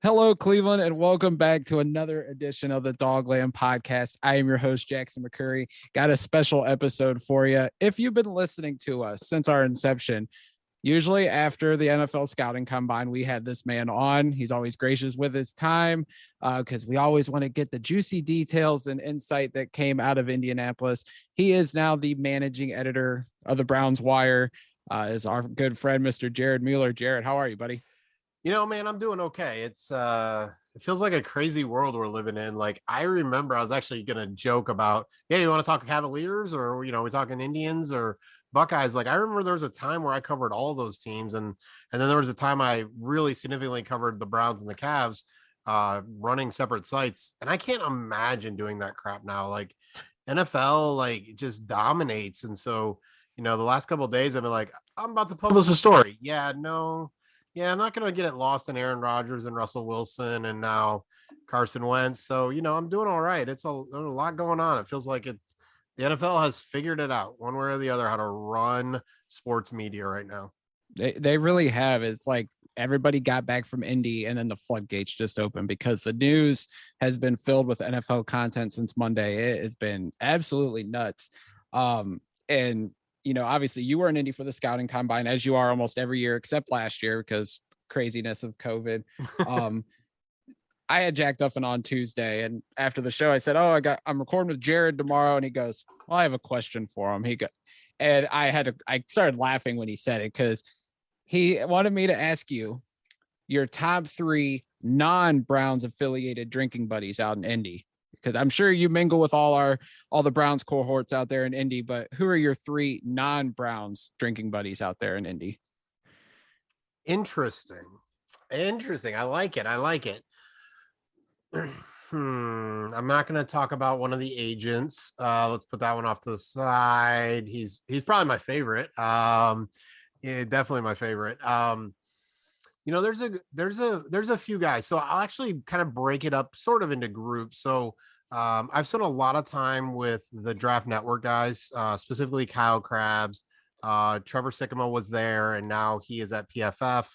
Hello, Cleveland, and welcome back to another edition of the Dogland Podcast. I am your host, Jackson McCurry. Got a special episode for you. If you've been listening to us since our inception, usually after the NFL scouting combine, we had this man on. He's always gracious with his time because we always want to get the juicy details and insight that came out of Indianapolis. He is now the managing editor of the Browns Wire, is our good friend, Mr. Jared Mueller. Jared, how are you, buddy? Man, I'm doing okay. It feels like a crazy world we're living in. Like, I remember I was actually going to joke about, yeah, you want to talk Cavaliers or, we're talking Indians or Buckeyes. Like, I remember there was a time where I covered all those teams. And then there was a time I really significantly covered the Browns and the Cavs, running separate sites. And I can't imagine doing that crap now. Like, NFL, like, just dominates. And so, the last couple of days, I've been like, I'm about to publish a story. Yeah, I'm not going to get it lost in Aaron Rodgers and Russell Wilson and now Carson Wentz. So, I'm doing all right. There's a lot going on. It feels like the NFL has figured it out one way or the other how to run sports media right now. They really have. It's like everybody got back from Indy and then the floodgates just opened because the news has been filled with NFL content since Monday. It has been absolutely nuts. And obviously you were in Indy for the scouting combine, as you are almost every year except last year because craziness of COVID. I had Jack Duffin on Tuesday, and after the show, I said, I'm recording with Jared tomorrow. And he goes, well, I have a question for him. And I started laughing when he said it because he wanted me to ask you your top 3 non-Browns affiliated drinking buddies out in Indy. Because I'm sure you mingle with all the Browns cohorts out there in Indy, but who are your 3 non-Browns drinking buddies out there in Indy? Interesting. I like it. I'm not going to talk about one of the agents. Let's put that one off to the side. He's probably my favorite. Yeah, definitely my favorite. There's a few guys. So I'll actually kind of break it up sort of into groups. So I've spent a lot of time with the Draft Network guys, specifically Kyle Krabs. Trevor Sycamore was there, and now he is at PFF.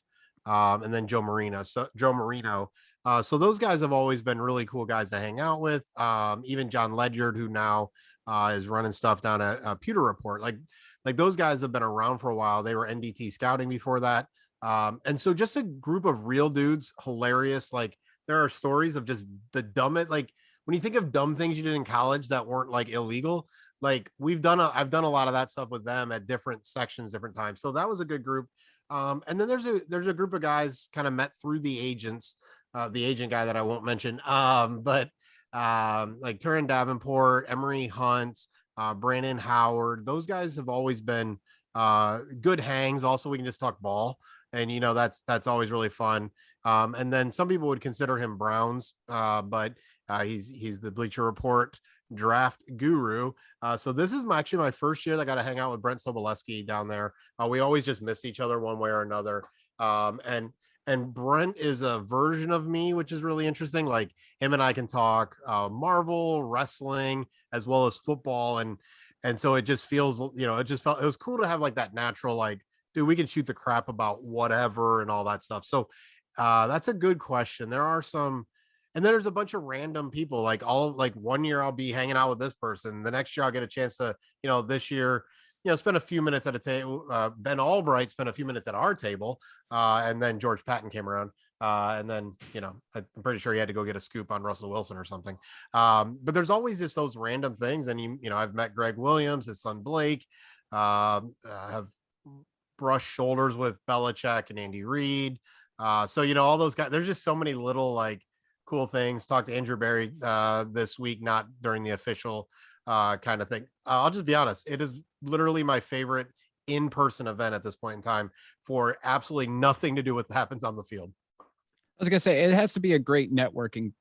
And then Joe Marino. So those guys have always been really cool guys to hang out with. Even John Ledyard, who now is running stuff down at Pewter Report. Like those guys have been around for a while. They were NDT scouting before that. And so just a group of real dudes, hilarious. Like, there are stories of just the dumbest, like when you think of dumb things you did in college that weren't like illegal, like I've done a lot of that stuff with them at different sections, different times. So that was a good group. And then there's a group of guys kind of met through the agents, the agent guy that I won't mention. But like Turin Davenport, Emery Hunt, Brandon Howard, those guys have always been good hangs. Also, we can just talk ball. And, that's always really fun. And then some people would consider him Browns, but he's the Bleacher Report draft guru. So this is actually my first year that I got to hang out with Brent Sobolewski down there. We always just miss each other one way or another. And Brent is a version of me, which is really interesting. Like, him and I can talk Marvel, wrestling, as well as football. And so it just feels, it was cool to have like that natural, like, dude, we can shoot the crap about whatever and all that stuff. So that's a good question. There are some, and then there's a bunch of random people. Like, one year I'll be hanging out with this person. The next year I'll get a chance to, this year, spend a few minutes at a table. Ben Albright spent a few minutes at our table, and then George Patton came around. And then, I'm pretty sure he had to go get a scoop on Russell Wilson or something. But there's always just those random things. And, I've met Greg Williams, his son Blake, have brushed shoulders with Belichick and Andy Reid. So, all those guys, there's just so many little like cool things. Talked to Andrew Berry this week, not during the official kind of thing. I'll just be honest. It is literally my favorite in-person event at this point in time for absolutely nothing to do with what happens on the field. I was going to say, it has to be a great networking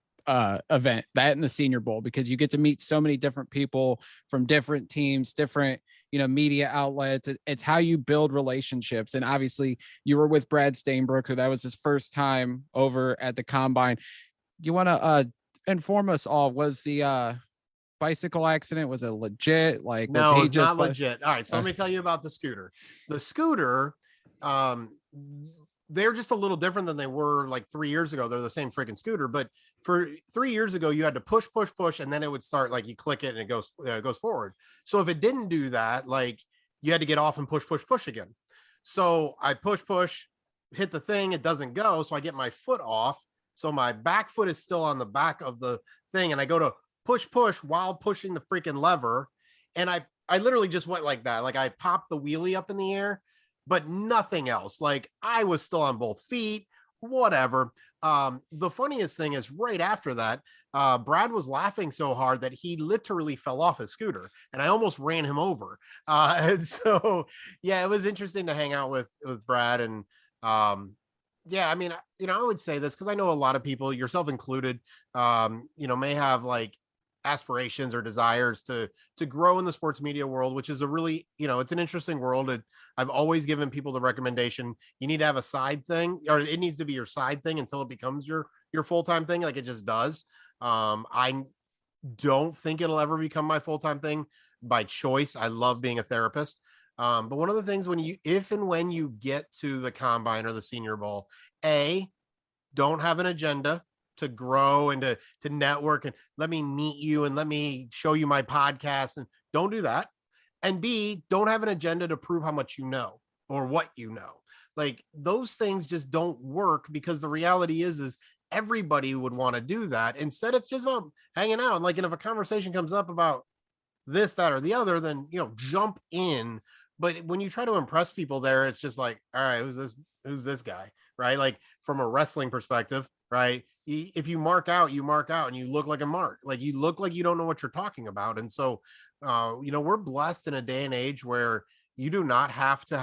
event, that in the Senior Bowl, because you get to meet so many different people from different teams, different, media outlets. It's how you build relationships. And obviously you were with Brad Stainbrook, who that was his first time over at the combine. You want to inform us all, was the bicycle accident, was it legit? Like, no, it's not legit. All right. So let me tell you about the scooter. The scooter, they're just a little different than they were like 3 years ago. They're the same freaking scooter, but for 3 years ago, you had to push, push, push, and then it would start like you click it and it goes forward. So if it didn't do that, like you had to get off and push, push, push again. So I push, push, hit the thing, it doesn't go. So I get my foot off. So my back foot is still on the back of the thing, and I go to push, push while pushing the freaking lever. And I literally just went like that. Like I popped the wheelie up in the air, but nothing else. Like I was still on both feet, whatever. The funniest thing is right after that, Brad was laughing so hard that he literally fell off his scooter, and I almost ran him over. And so, yeah, it was interesting to hang out with Brad. And yeah, I mean, I would say this because I know a lot of people, yourself included, may have like aspirations or desires to grow in the sports media world, which is a really, it's an interesting world. I've always given people the recommendation, you need to have a side thing, or it needs to be your side thing until it becomes your full-time thing. Like it just does. I don't think it'll ever become my full-time thing by choice. I love being a therapist. But one of the things if and when you get to the combine or the Senior Bowl, don't have an agenda to grow and to network and let me meet you and let me show you my podcast, and don't do that. And B, don't have an agenda to prove how much you know or what you know. Like those things just don't work, because the reality is everybody would want to do that. Instead, it's just about hanging out. Like, and if a conversation comes up about this, that, or the other, then, jump in. But when you try to impress people there, it's just like, all right, who's this guy? Right. Like from a wrestling perspective, right? If you mark out, and you look like a mark, like you look like you don't know what you're talking about. And so, we're blessed in a day and age where you don't have to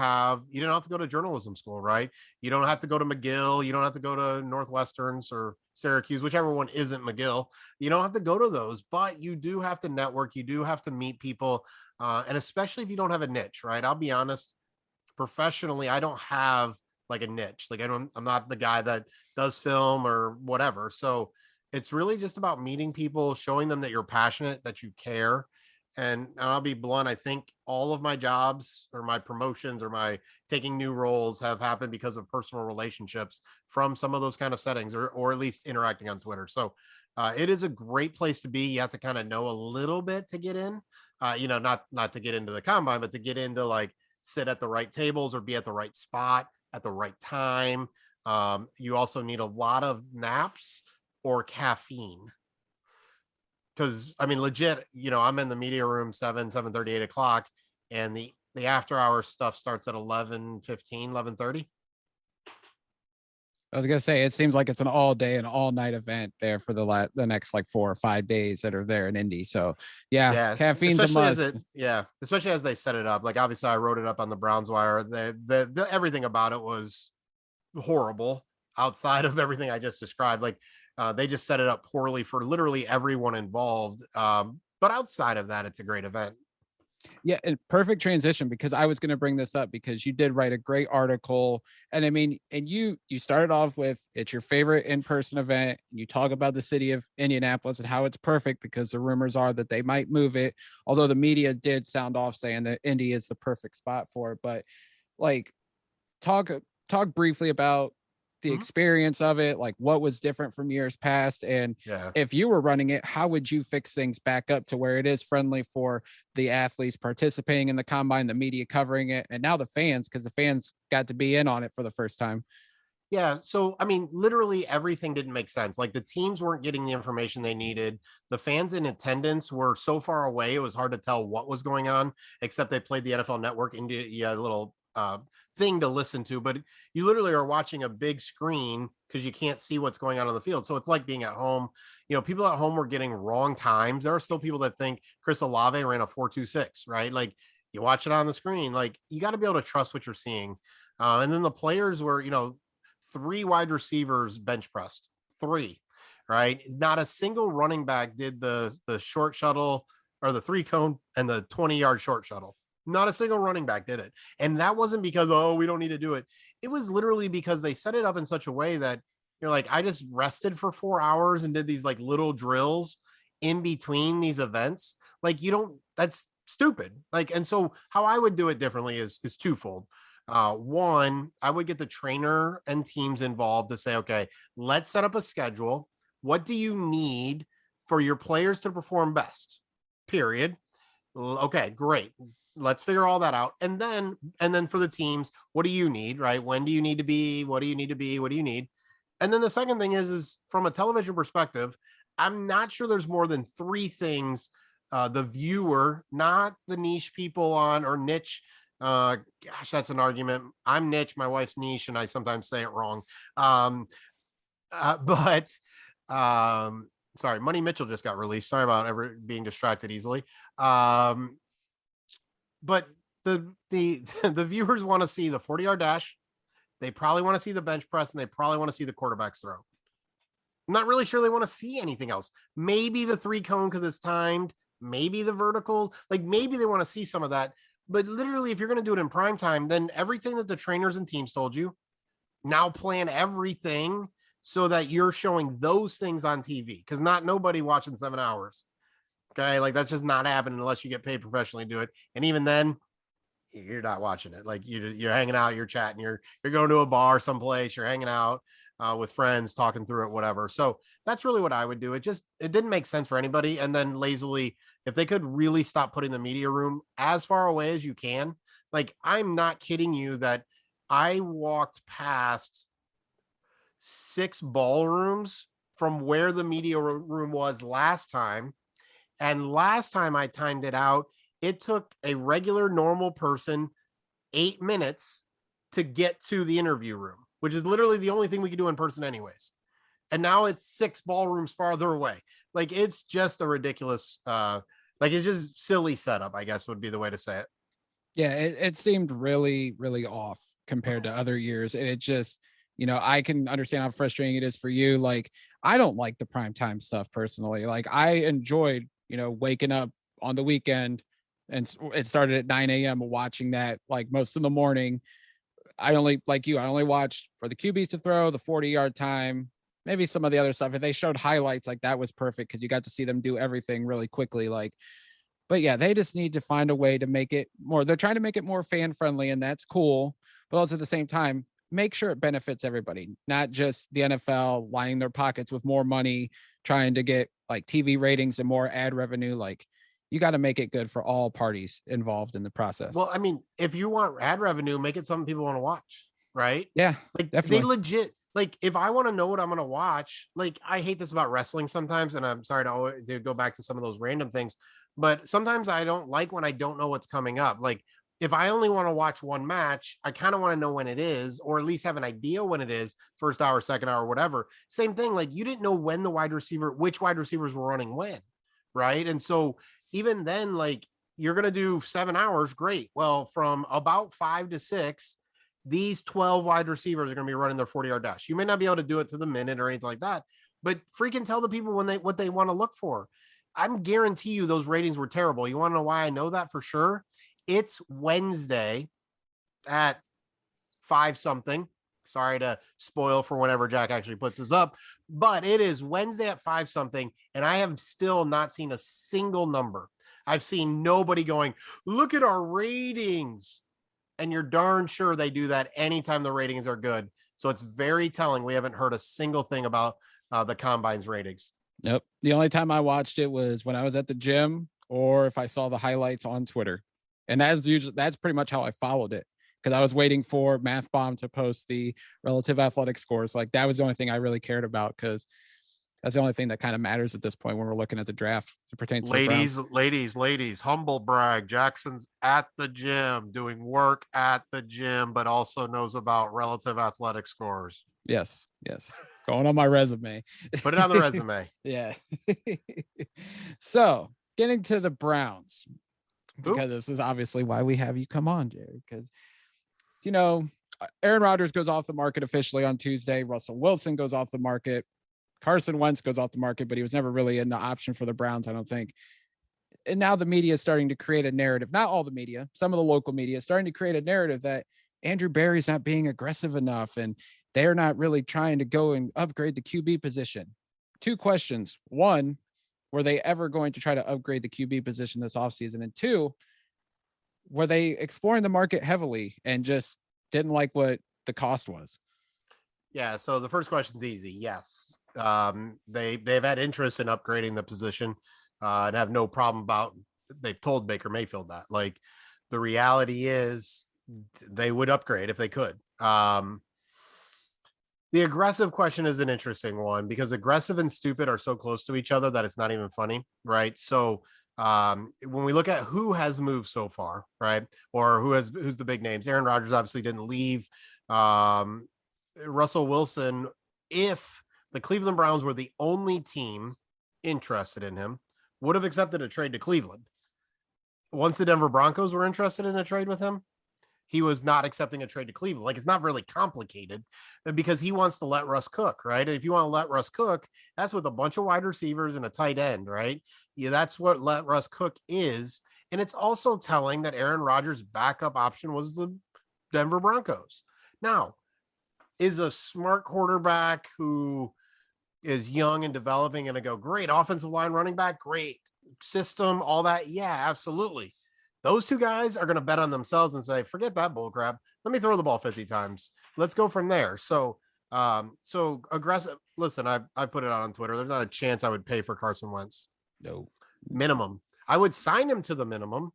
go to journalism school, right? You don't have to go to McGill. You don't have to go to Northwesterns or Syracuse, whichever one isn't McGill. You don't have to go to those, but you do have to network. You do have to meet people. And especially if you don't have a niche, right? I'll be honest, professionally, I don't have like a niche. Like I'm not the guy that does film or whatever. So it's really just about meeting people, showing them that you're passionate, that you care. And I'll be blunt, I think all of my jobs or my promotions or my taking new roles have happened because of personal relationships from some of those kind of settings, or at least interacting on Twitter. So it is a great place to be. You have to kind of know a little bit to get in, not to get into the combine, but to get into like sit at the right tables or be at the right spot at the right time. You also need a lot of naps or caffeine. Because I mean, legit, I'm in the media room 7:30, 8 o'clock, and the after hours stuff starts at 11:15, 11:30. I was gonna say, it seems like it's an all day and all night event there for the next like 4 or 5 days that are there in Indy. So yeah, caffeine's a must. Especially as they set it up. Like obviously, I wrote it up on the Browns Wire. The everything about it was horrible outside of everything I just described. Like they just set it up poorly for literally everyone involved. But outside of that, it's a great event. Yeah, and perfect transition, because I was going to bring this up because you did write a great article. And I mean, and you started off with, it's your favorite in-person event. And you talk about the city of Indianapolis and how it's perfect because the rumors are that they might move it. Although the media did sound off saying that Indy is the perfect spot for it. But like, talk briefly about the experience of it, like what was different from years past, and if you were running it, how would you fix things back up to where it is friendly for the athletes participating in the combine, the media covering it, and now the fans, because the fans got to be in on it for the first time? Yeah. So, I mean, literally everything didn't make sense. Like the teams weren't getting the information they needed. The fans in attendance were so far away, it was hard to tell what was going on, except they played the NFL Network into a little thing to listen to. But you literally are watching a big screen because you can't see what's going on the field. So it's like being at home. People at home were getting wrong times. There are still people that think Chris Olave ran a 4.26, right? Like you watch it on the screen, like you got to be able to trust what you're seeing. And then the players were, 3 wide receivers bench pressed, 3, right? Not a single running back did the short shuttle or the 3-cone and the 20-yard short shuttle. Not a single running back did it. And that wasn't because, we don't need to do it. It was literally because they set it up in such a way that you're like, I just rested for 4 hours and did these like little drills in between these events. Like that's stupid. Like, and so how I would do it differently is twofold. One, I would get the trainer and teams involved to say, okay, let's set up a schedule. What do you need for your players to perform best? Period. Okay, great. Let's figure all that out. And then for the teams, what do you need, right? When do you need to be? What do you need to be? What do you need? And then the second thing is from a television perspective, I'm not sure there's more than three things the viewer, not the niche people on or niche. Gosh, that's an argument. I'm niche, my wife's niche, and I sometimes say it wrong. But sorry, Money Mitchell just got released. Sorry about ever being distracted easily. But the the viewers want to see the 40-yard dash. They probably want to see the bench press, and they probably want to see the quarterback's throw. I'm not really sure they want to see anything else. Maybe the 3-cone because it's timed. Maybe the vertical. Like maybe they want to see some of that. But literally, if you're going to do it in prime time, then everything that the trainers and teams told you, now plan everything so that you're showing those things on TV. Because nobody watching 7 hours. Okay, like that's just not happening unless you get paid professionally to do it. And even then, you're not watching it. Like you're hanging out, you're chatting, you're going to a bar someplace, you're hanging out with friends, talking through it, whatever. So that's really what I would do. It didn't make sense for anybody. And then lazily, if they could really stop putting the media room as far away as you can, like I'm not kidding you that I walked past 6 ballrooms from where the media room was last time. And last time I timed it out, it took a regular normal person 8 minutes to get to the interview room, which is literally the only thing we could do in person anyways. And now it's 6 ballrooms farther away. Like it's just a ridiculous, like it's just silly setup, I guess would be the way to say it. Yeah, it seemed really, really off compared to other years. And it just, I can understand how frustrating it is for you. Like, I don't like the primetime stuff personally. Like I enjoyed, waking up on the weekend and it started at 9 a.m. watching that like most of the morning. I only watched for the QBs to throw, the 40-yard time, maybe some of the other stuff. If they showed highlights, like that was perfect because you got to see them do everything really quickly. But yeah, they just need to find a way to make it more. They're trying to make it more fan friendly, and that's cool. But also at the same time, make sure it benefits everybody, not just the NFL lining their pockets with more money, trying to get like TV ratings and more ad revenue. Like you got to make it good for all parties involved in the process. Well, I mean, if you want ad revenue, make it something people want to watch, right? Yeah, like definitely. They legit, like if I want to know what I'm going to watch, like I hate this about wrestling sometimes, and I'm sorry to go back to some of those random things, but sometimes I don't like when I don't know what's coming up. Like if I only want to watch one match, I kind of want to know when it is, or at least have an idea when it is, first hour, second hour, whatever. Same thing. Like you didn't know when which wide receivers were running when, right? And so even then, like you're going to do 7 hours. Great. Well, from about 5 to 6, these 12 wide receivers are going to be running their 40-yard dash. You may not be able to do it to the minute or anything like that, but freaking tell the people what they want to look for. I'm guarantee you those ratings were terrible. You want to know why I know that for sure? It's Wednesday at 5 something. Sorry to spoil for whenever Jack actually puts this up, but it is Wednesday at 5 something. And I have still not seen a single number. I've seen nobody going, look at our ratings. And you're darn sure they do that anytime the ratings are good. So it's very telling. We haven't heard a single thing about the Combine's ratings. Nope. The only time I watched it was when I was at the gym or if I saw the highlights on Twitter. And that's pretty much how I followed it because I was waiting for Math Bomb to post the relative athletic scores. Like that was the only thing I really cared about because that's the only thing that kind of matters at this point when we're looking at the draft to pertain to ladies, humble brag. Jackson's at the gym doing work at the gym, but also knows about relative athletic scores. Yes. Going on my resume. Put it on the resume. Yeah. So getting to the Browns, because this is obviously why we have you come on, Jared, because, Aaron Rodgers goes off the market officially on Tuesday. Russell Wilson goes off the market. Carson Wentz goes off the market, but he was never really in the option for the Browns, I don't think. And now the media is starting to create a narrative, not all the media, some of the local media is starting to create a narrative that Andrew Berry's not being aggressive enough and they're not really trying to go and upgrade the QB position. 2 questions. 1, were they ever going to try to upgrade the QB position this offseason? And 2, were they exploring the market heavily and just didn't like what the cost was. Yeah. So the first question's easy. Yes. They've had interest in upgrading the position and have no problem about, they've told Baker Mayfield that. Like, the reality is they would upgrade if they could. The aggressive question is an interesting one because aggressive and stupid are so close to each other that it's not even funny, right? So when we look at who has moved so far, right, or who's the big names, Aaron Rodgers obviously didn't leave. Russell Wilson, if the Cleveland Browns were the only team interested in him, would have accepted a trade to Cleveland. Once the Denver Broncos were interested in a trade with him, he was not accepting a trade to Cleveland. Like, it's not really complicated because he wants to let Russ cook, right? And if you want to let Russ cook, that's with a bunch of wide receivers and a tight end, right? Yeah, that's what let Russ cook is. And it's also telling that Aaron Rodgers' backup option was the Denver Broncos. Now, is a smart quarterback who is young and developing and go, great offensive line, running back, great system, all that? Yeah, absolutely. Those two guys are going to bet on themselves and say, forget that bull crap. Let me throw the ball 50 times. Let's go from there. So aggressive. Listen, I put it out on Twitter. There's not a chance I would pay for Carson Wentz. No. Minimum. I would sign him to the minimum.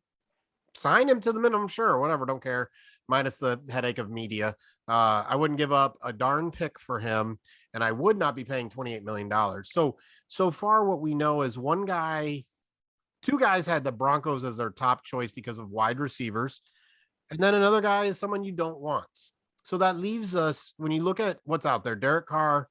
Sure, whatever. Don't care. Minus the headache of media. I wouldn't give up a darn pick for him, and I would not be paying $28 million. So far, what we know is two guys had the Broncos as their top choice because of wide receivers. And then another guy is someone you don't want. So that leaves us, when you look at what's out there, Derek Carr,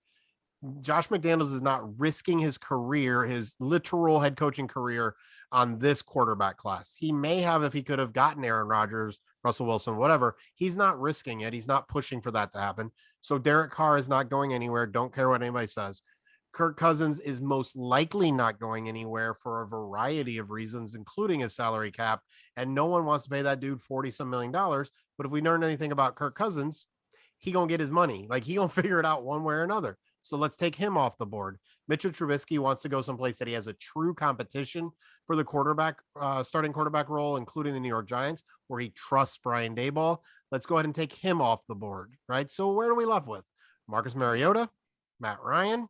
Josh McDaniels is not risking his career, his literal head coaching career, on this quarterback class. He may have if he could have gotten Aaron Rodgers, Russell Wilson, whatever. He's not risking it. He's not pushing for that to happen. So Derek Carr is not going anywhere. Don't care what anybody says. Kirk Cousins is most likely not going anywhere for a variety of reasons, including his salary cap. And no one wants to pay that dude $40-some million. But if we learn anything about Kirk Cousins, he gonna get his money. Like, he gonna figure it out one way or another. So let's take him off the board. Mitchell Trubisky wants to go someplace that he has a true competition for the starting quarterback role, including the New York Giants, where he trusts Brian Daboll. Let's go ahead and take him off the board, right? So where are we left with? Marcus Mariota, Matt Ryan.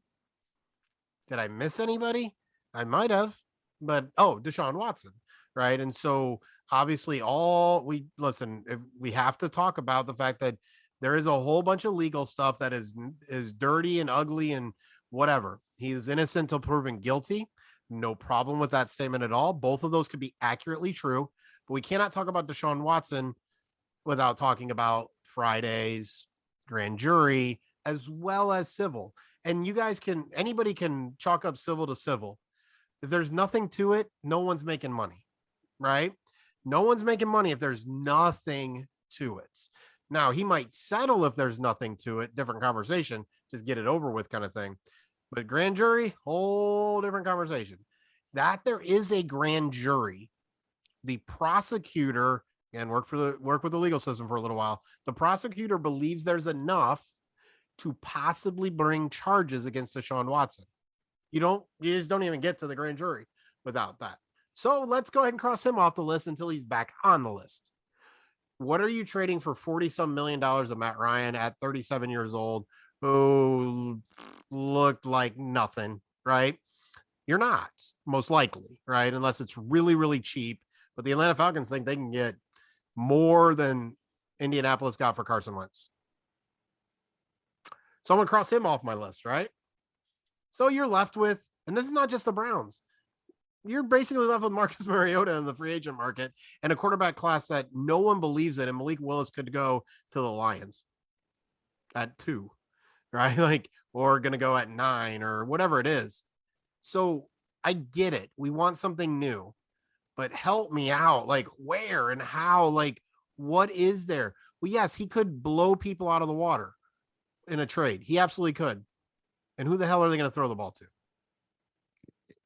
Did I miss anybody? I might have, but Deshaun Watson, right? And so obviously we have to talk about the fact that there is a whole bunch of legal stuff that is dirty and ugly and whatever. He is innocent until proven guilty. No problem with that statement at all. Both of those could be accurately true, but we cannot talk about Deshaun Watson without talking about Friday's grand jury as well as civil. And you guys anybody can chalk up civil to civil. If there's nothing to it, no one's making money, right? No one's making money if there's nothing to it. Now, he might settle if there's nothing to it, different conversation, just get it over with kind of thing. But grand jury, whole different conversation. That there is a grand jury, the prosecutor, and work with the legal system for a little while, the prosecutor believes there's enough to possibly bring charges against Deshaun Watson. You just don't even get to the grand jury without that. So let's go ahead and cross him off the list until he's back on the list. What are you trading for $40-some million of Matt Ryan at 37 years old, who looked like nothing, right? You're not, most likely, right? Unless it's really, really cheap. But the Atlanta Falcons think they can get more than Indianapolis got for Carson Wentz. So I'm going to cross him off my list, right? So you're left with, and this is not just the Browns, you're basically left with Marcus Mariota in the free agent market and a quarterback class that no one believes in. And Malik Willis could go to the Lions at 2, right? Like, or going to go at 9 or whatever it is. So I get it. We want something new, but help me out. Like, where and how? Like, what is there? Well, yes, he could blow people out of the water in a trade. He absolutely could. And who the hell are they going to throw the ball to?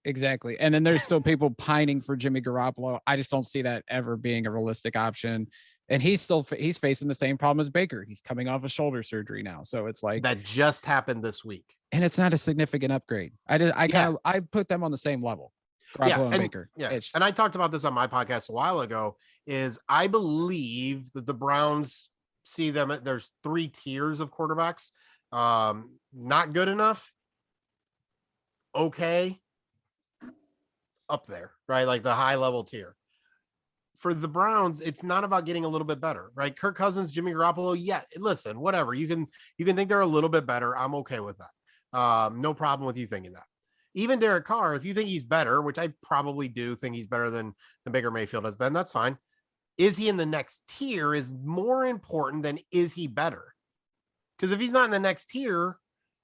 Exactly. And then there's still people pining for Jimmy Garoppolo. I just don't see that ever being a realistic option. And he's facing the same problem as Baker. He's coming off of shoulder surgery now. So it's like that just happened this week. And it's not a significant upgrade. I put them on the same level. Garoppolo and Baker. Yeah. And I talked about this on my podcast a while ago, is I believe that the Browns see them. There's 3 tiers of quarterbacks. Not good enough. Okay. Up there, right? Like the high level tier. For the Browns, it's not about getting a little bit better, right? Kirk Cousins, Jimmy Garoppolo. Yeah, listen, whatever. You can think they're a little bit better. I'm okay with that. No problem with you thinking that. Even Derek Carr, if you think he's better, which I probably do think he's better than Baker Mayfield has been, that's fine. Is he in the next tier is more important than is he better? Because if he's not in the next tier,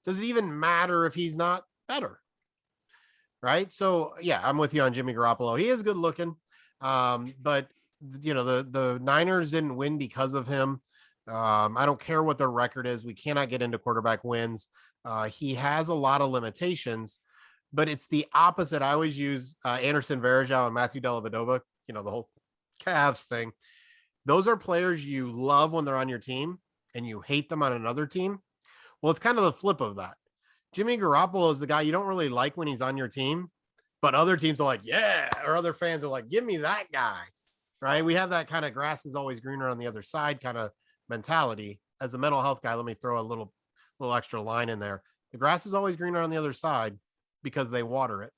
does it even matter if he's not better? Right. So, yeah, I'm with you on Jimmy Garoppolo. He is good looking. But, the Niners didn't win because of him. I don't care what their record is. We cannot get into quarterback wins. He has a lot of limitations, but it's the opposite. I always use Anderson Varejao and Matthew Dellavedova, the whole Cavs thing. Those are players you love when they're on your team and you hate them on another team. Well, it's kind of the flip of that. Jimmy Garoppolo is the guy you don't really like when he's on your team, but other teams are like, yeah, or other fans are like, give me that guy, right? We have that kind of grass is always greener on the other side kind of mentality. As a mental health guy, let me throw a little extra line in there. The grass is always greener on the other side because they water it.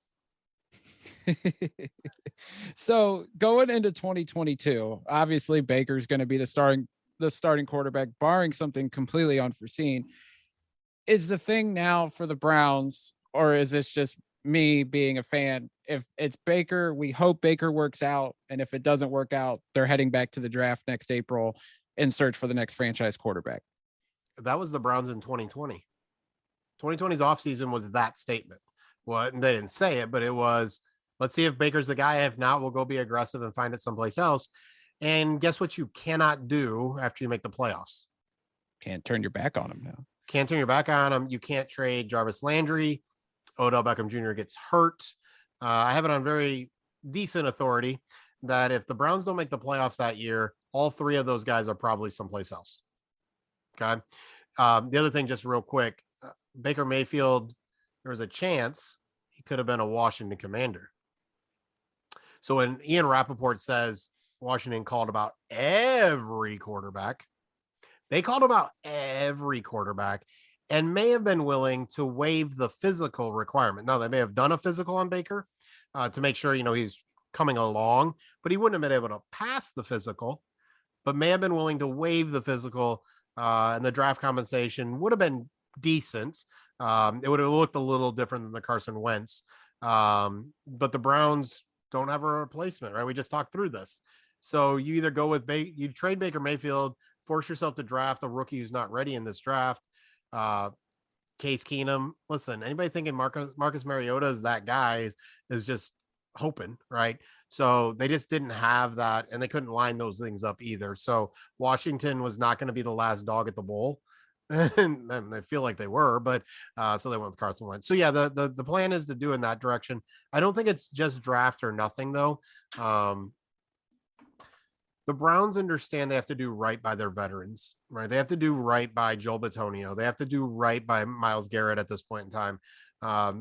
So going into 2022, obviously Baker's going to be the starting quarterback, barring something completely unforeseen. Is the thing now for the Browns, or is this just me being a fan? If it's Baker, we hope Baker works out. And if it doesn't work out, they're heading back to the draft next April in search for the next franchise quarterback. That was the Browns in 2020. 2020's offseason was that statement. Well, they didn't say it, but it was, let's see if Baker's the guy. If not, we'll go be aggressive and find it someplace else. And guess what you cannot do after you make the playoffs? Can't turn your back on him now. Can't turn your back on him. You can't trade Jarvis Landry. Odell Beckham Jr. gets hurt. I have it on very decent authority that if the Browns don't make the playoffs that year, all 3 of those guys are probably someplace else. Okay. The other thing, just real quick, Baker Mayfield, there was a chance he could have been a Washington Commander. So when Ian Rappaport says Washington called about every quarterback, they called about every quarterback and may have been willing to waive the physical requirement. Now, they may have done a physical on Baker to make sure, he's coming along, but he wouldn't have been able to pass the physical, but may have been willing to waive the physical, and the draft compensation would have been decent. It would have looked a little different than the Carson Wentz, but the Browns don't have a replacement, right? We just talked through this. So you either go with you trade Baker Mayfield, force yourself to draft a rookie who's not ready in this draft. Case Keenum, listen, anybody thinking Marcus Mariota is that guy is just hoping, right? So they just didn't have that, and they couldn't line those things up either. So Washington was not going to be the last dog at the bowl. And they feel like they were, but so they went with Carson Wentz. So yeah, the plan is to do in that direction. I don't think it's just draft or nothing though. The Browns understand they have to do right by their veterans, right? They have to do right by Joel Bitonio. They have to do right by Myles Garrett at this point in time.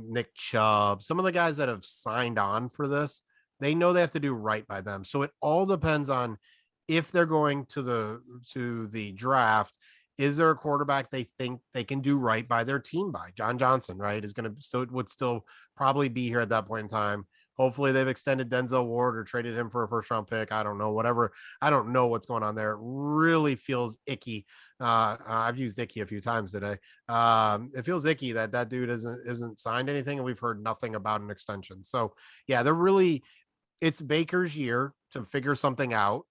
Nick Chubb, some of the guys that have signed on for this, they know they have to do right by them. So it all depends on if they're going to the draft. Is there a quarterback they think they can do right by their team by? John Johnson, right, is going to would still probably be here at that point in time. Hopefully they've extended Denzel Ward or traded him for a first round pick. I don't know, whatever. I don't know what's going on there. It really feels icky. I've used icky a few times today. It feels icky that dude isn't signed anything, and we've heard nothing about an extension. So yeah, it's Baker's year to figure something out,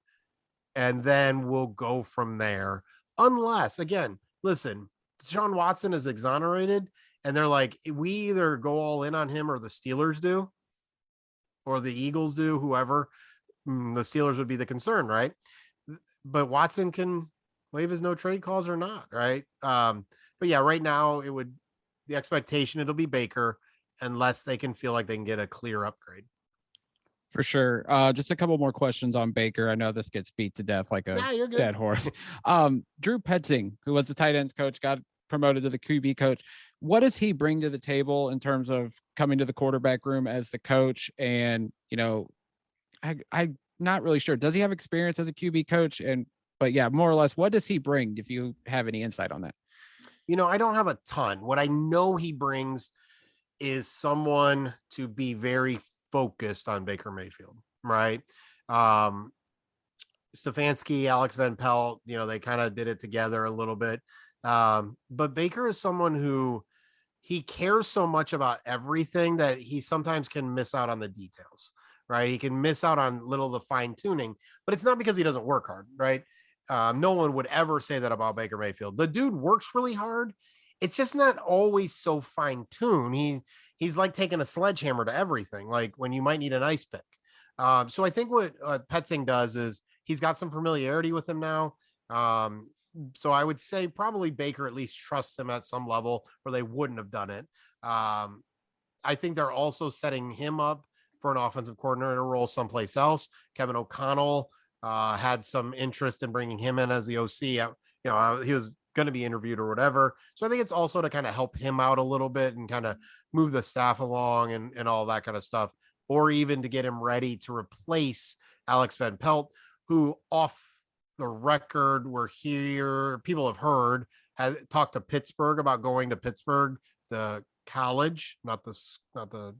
and then we'll go from there. Unless, again, listen, Deshaun Watson is exonerated, and they're like, we either go all in on him or the Steelers do, or the Eagles do, whoever. The Steelers would be the concern, right? But Watson can waive his no trade clause or not, right? But yeah, right now the expectation it'll be Baker unless they can feel like they can get a clear upgrade. For sure. Just a couple more questions on Baker. I know this gets beat to death like a dead horse. Drew Petzing, who was the tight ends coach, got promoted to the QB coach. What does he bring to the table in terms of coming to the quarterback room as the coach? And, I'm not really sure. Does he have experience as a QB coach? And But yeah, more or less, what does he bring? If you have any insight on that. I don't have a ton. What I know he brings is someone to be very focused on Baker Mayfield, right? Um, Stefanski, Alex Van Pelt, they kind of did it together a little bit. But Baker is someone who he cares so much about everything that he sometimes can miss out on the details, right? He can miss out on little of the fine tuning, but it's not because he doesn't work hard, right? No one would ever say that about Baker Mayfield. The dude works really hard. It's just not always so fine tuned. He's like taking a sledgehammer to everything, like when you might need an ice pick. So I think what Petzing does is he's got some familiarity with him now. So I would say probably Baker at least trusts him at some level where they wouldn't have done it. I think they're also setting him up for an offensive coordinator role someplace else. Kevin O'Connell had some interest in bringing him in as the OC. He was going to be interviewed or whatever. So I think it's also to kind of help him out a little bit and kind of move the staff along and all that kind of stuff, or even to get him ready to replace Alex Van Pelt, who off the record people have heard, has talked to Pittsburgh about going to Pittsburgh, the college, not the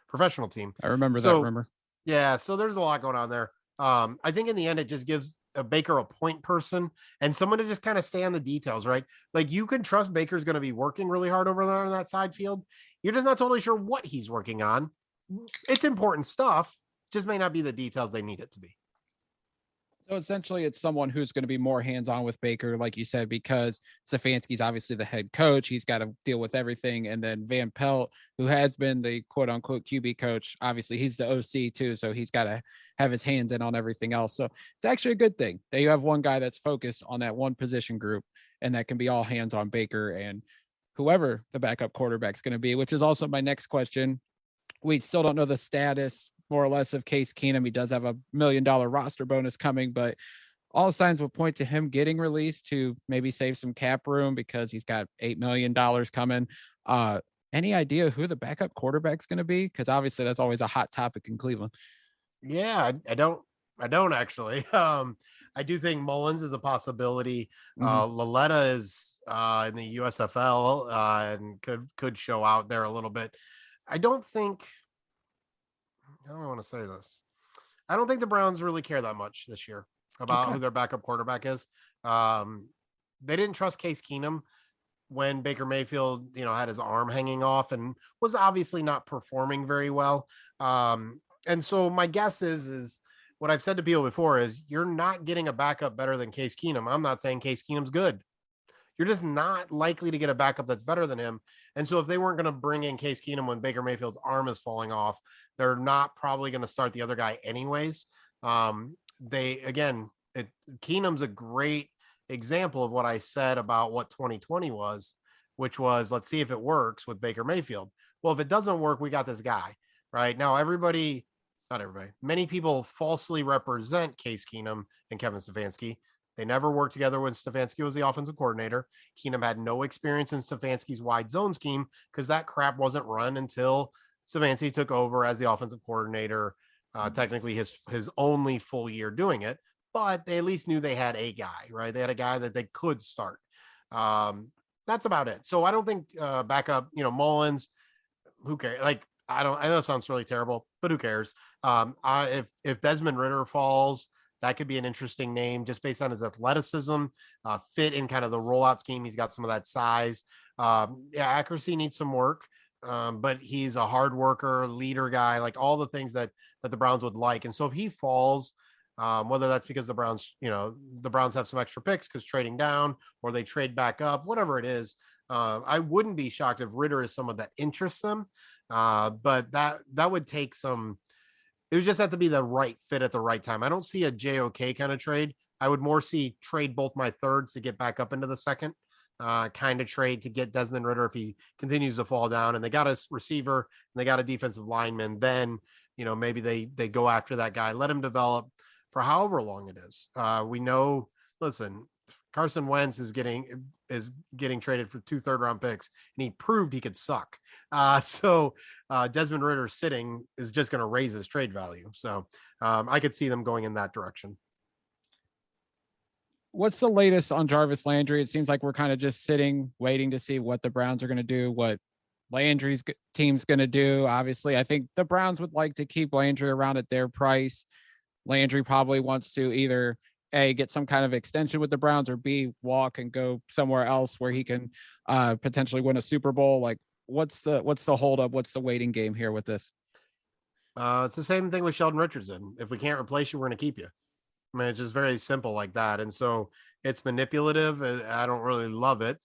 professional team. I remember that rumor. Yeah. So there's a lot going on there. I think in the end, it just gives a Baker a point person and someone to just kind of stay on the details, right? Like you can trust Baker's going to be working really hard over there on that side field. You're just not totally sure what he's working on. It's important stuff, just may not be the details they need it to be. So essentially, it's someone who's going to be more hands-on with Baker, like you said, because Stefanski's obviously the head coach. He's got to deal with everything. And then Van Pelt, who has been the quote-unquote QB coach, obviously he's the OC too, so he's got to have his hands in on everything else. So it's actually a good thing that you have one guy that's focused on that one position group, and that can be all hands on Baker and whoever the backup quarterback's going to be, which is also my next question. We still don't know the status more or less of Case Keenum. He does have $1 million roster bonus coming, but all signs will point to him getting released to maybe save some cap room because he's got $8 million coming. Any idea who the backup quarterback's going to be? Because obviously that's always a hot topic in Cleveland. Yeah, I don't actually. I do think Mullins is a possibility. Laletta is in the USFL and could show out there a little bit. I don't want to say this. I don't think the Browns really care that much this year about who their backup quarterback is. They didn't trust Case Keenum when Baker Mayfield, had his arm hanging off and was obviously not performing very well. And so my guess is what I've said to people before is you're not getting a backup better than Case Keenum. I'm not saying Case Keenum's good. You're just not likely to get a backup that's better than him. And so if they weren't going to bring in Case Keenum when Baker Mayfield's arm is falling off, they're not probably going to start the other guy anyways. Keenum's a great example of what I said about what 2020 was, which was, let's see if it works with Baker Mayfield. Well, if it doesn't work, we got this guy right now. Not everybody, many people falsely represent Case Keenum and Kevin Stefanski. They never worked together when Stefanski was the offensive coordinator. Keenum had no experience in Stefanski's wide zone scheme because that crap wasn't run until Stefanski took over as the offensive coordinator. Technically his only full year doing it, but they at least knew they had a guy, right? They had a guy that they could start. That's about it. So I don't think backup, Mullins, who cares? I know it sounds really terrible, but who cares? If Desmond Ridder falls, that could be an interesting name just based on his athleticism, fit in kind of the rollout scheme. He's got some of that size. Accuracy needs some work, but he's a hard worker, leader guy, like all the things that the Browns would like. And so if he falls, whether that's because the Browns have some extra picks because trading down or they trade back up, whatever it is, I wouldn't be shocked if Ridder is someone that interests them. But that would take some. It would just have to be the right fit at the right time. I don't see a JOK kind of trade. I would more see trade both my thirds to get back up into the second kind of trade to get Desmond Ridder if he continues to fall down and they got a receiver and they got a defensive lineman. Then, maybe they go after that guy, let him develop for however long it is. We know, listen, Carson Wentz is getting traded for 2 third-round picks, and he proved he could suck. So Desmond Ridder sitting is just going to raise his trade value. So I could see them going in that direction. what's the latest on Jarvis Landry? It seems like we're kind of just sitting, waiting to see what the Browns are going to do, what Landry's team's going to do. Obviously, I think the Browns would like to keep Landry around at their price. Landry probably wants to either A, get some kind of extension with the Browns, or B, walk and go somewhere else where he can potentially win a Super Bowl. Like, what's the holdup? What's the waiting game here with this? It's the same thing with Sheldon Richardson. If we can't replace you, we're going to keep you. I mean, it's just very simple like that. And so it's manipulative. I don't really love it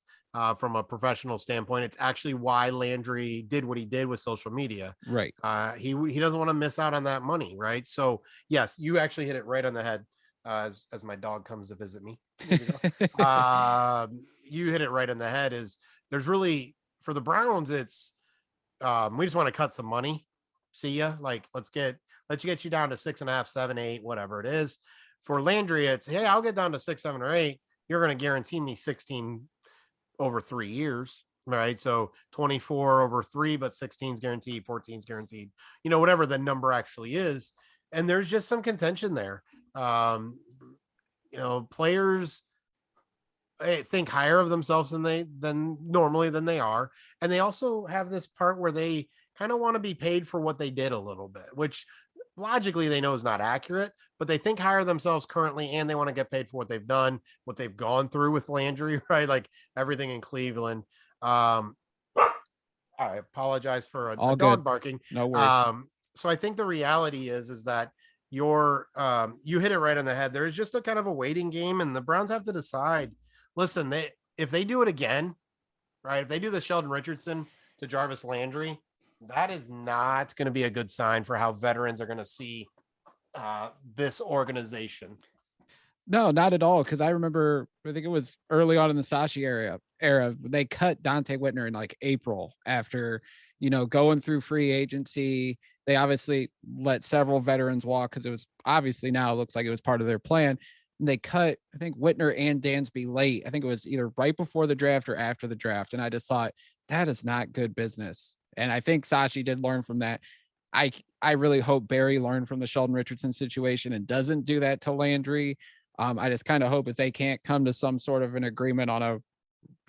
from a professional standpoint. It's actually why Landry did what he did with social media. Right. He doesn't want to miss out on that money. Right. So, yes, you actually hit it right on the head as my dog comes to visit me. You hit it right on the head. Is there's really, for the Browns, it's we just want to cut some money. See ya. Like, let's get you down to 6.5, 7, 8, whatever it is. For Landry, it's, hey, I'll get down to 6, 7, or 8. You're going to guarantee me 16 over 3 years, right? So 24 over 3, but 16 is guaranteed, 14 is guaranteed, whatever the number actually is. And there's just some contention there. Players think higher of themselves than normally than they are. And they also have this part where they kind of want to be paid for what they did a little bit, which logically they know is not accurate, but they think higher of themselves currently, and they want to get paid for what they've done, what they've gone through with Landry, right? Like everything in Cleveland. I apologize for a dog barking. No worries. So I think the reality is that you hit it right on the head. There's just a kind of a waiting game, and the Browns have to decide. Listen, if they do it again, right? If they do the Sheldon Richardson to Jarvis Landry, that is not going to be a good sign for how veterans are going to see this organization. No, not at all. Because I remember, I think it was early on in the Sashi era, they cut Dante Whitner in like April after, going through free agency. They obviously let several veterans walk because it was obviously, now it looks like it was part of their plan. And they cut, I think, Whitner and Dansby late. I think it was either right before the draft or after the draft. And I just thought, that is not good business. And I think Sashi did learn from that. I really hope Barry learned from the Sheldon Richardson situation and doesn't do that to Landry. I just kind of hope if they can't come to some sort of an agreement on a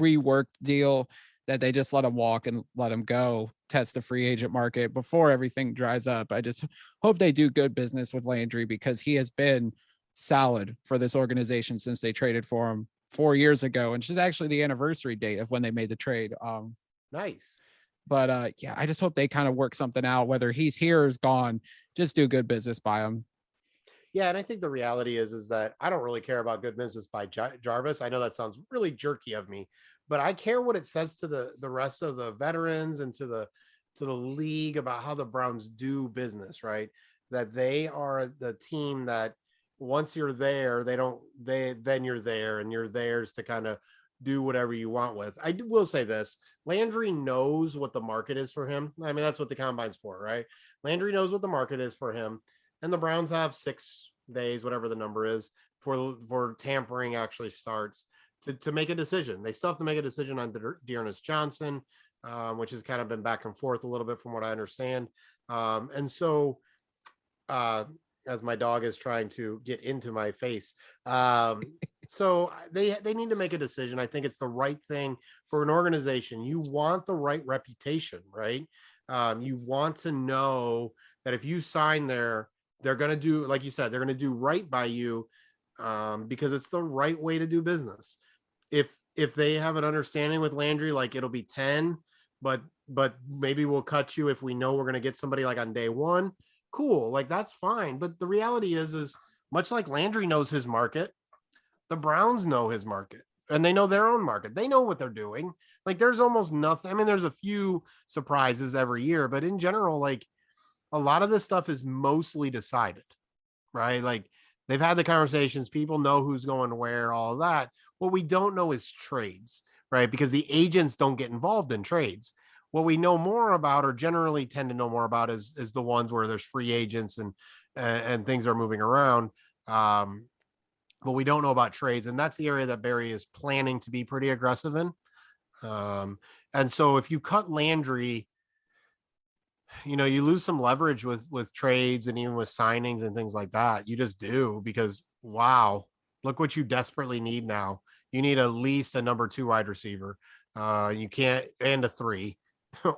reworked deal, that they just let him walk and let him go test the free agent market before everything dries up. I just hope they do good business with Landry, because he has been solid for this organization since they traded for him 4 years ago. And she's actually the anniversary date of when they made the trade. Nice. But I just hope they kind of work something out, whether he's here or is gone. Just do good business by him. Yeah, and I think the reality is that I don't really care about good business by Jarvis. I know that sounds really jerky of me, but I care what it says to the rest of the veterans and to the league about how the Browns do business, right? That they are the team that once you're there, then you're there, and you're theirs to kind of do whatever you want with. I will say this: Landry knows what the market is for him. I mean, that's what the combine's for, right? Landry knows what the market is for him, and the Browns have 6 days, whatever the number is, for tampering actually starts to make a decision. They still have to make a decision on Dearness Johnson, which has kind of been back and forth a little bit from what I understand. And so, as my dog is trying to get into my face. So they need to make a decision. I think it's the right thing for an organization. You want the right reputation, right? You want to know that if you sign there, they're going to do, like you said, they're going to do right by you, because it's the right way to do business. If they have an understanding with Landry, like it'll be 10, but maybe we'll cut you if we know we're going to get somebody like on day 1. Cool. Like that's fine. But the reality is much like Landry knows his market, the Browns know his market, and they know their own market. They know what they're doing. Like there's almost nothing. I mean, there's a few surprises every year, but in general, like a lot of this stuff is mostly decided, right? Like they've had the conversations. People know who's going where, all of that. What we don't know is trades, right? Because the agents don't get involved in trades. What we know more about, or generally tend to know more about, is the ones where there's free agents and things are moving around. But we don't know about trades, and that's the area that Barry is planning to be pretty aggressive in. And so if you cut Landry, you lose some leverage with trades and even with signings and things like that. You just do, because wow, Look what you desperately need now. You need at least a number 2 wide receiver. You can't, and a 3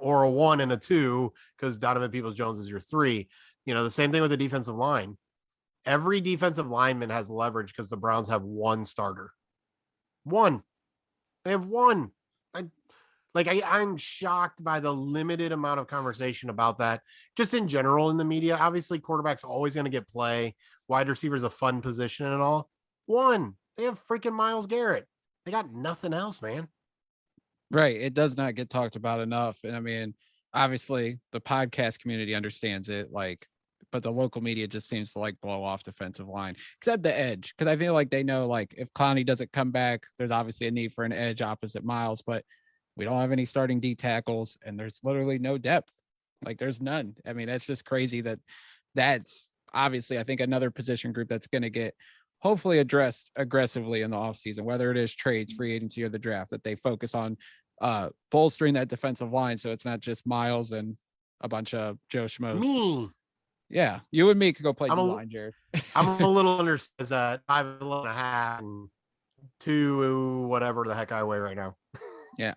or a 1 and a 2 because Donovan Peoples-Jones is your 3. The same thing with the defensive line. Every defensive lineman has leverage because the Browns have 1 starter. 1. They have 1. I'm shocked by the limited amount of conversation about that just in general in the media. Obviously, quarterback's always going to get play. Wide receiver is a fun position and all. 1. They have freaking Myles Garrett. They got nothing else, man. Right. It does not get talked about enough. And I mean, obviously the podcast community understands it, but the local media just seems to blow off defensive line, except the edge. Cause I feel like they know, if Clowney doesn't come back, there's obviously a need for an edge opposite Myles, but we don't have any starting D tackles and there's literally no depth. There's none. I mean, that's just crazy that's obviously, I think, another position group that's going to get hopefully addressed aggressively in the offseason, whether it is trades, free agency, or the draft, that they focus on bolstering that defensive line. So it's not just Myles and a bunch of Joe Schmoes. Me. Yeah. You and me could go play D-line, Jared. I'm a little undersized at 5'11.5" and 2 whatever the heck I weigh right now. Yeah,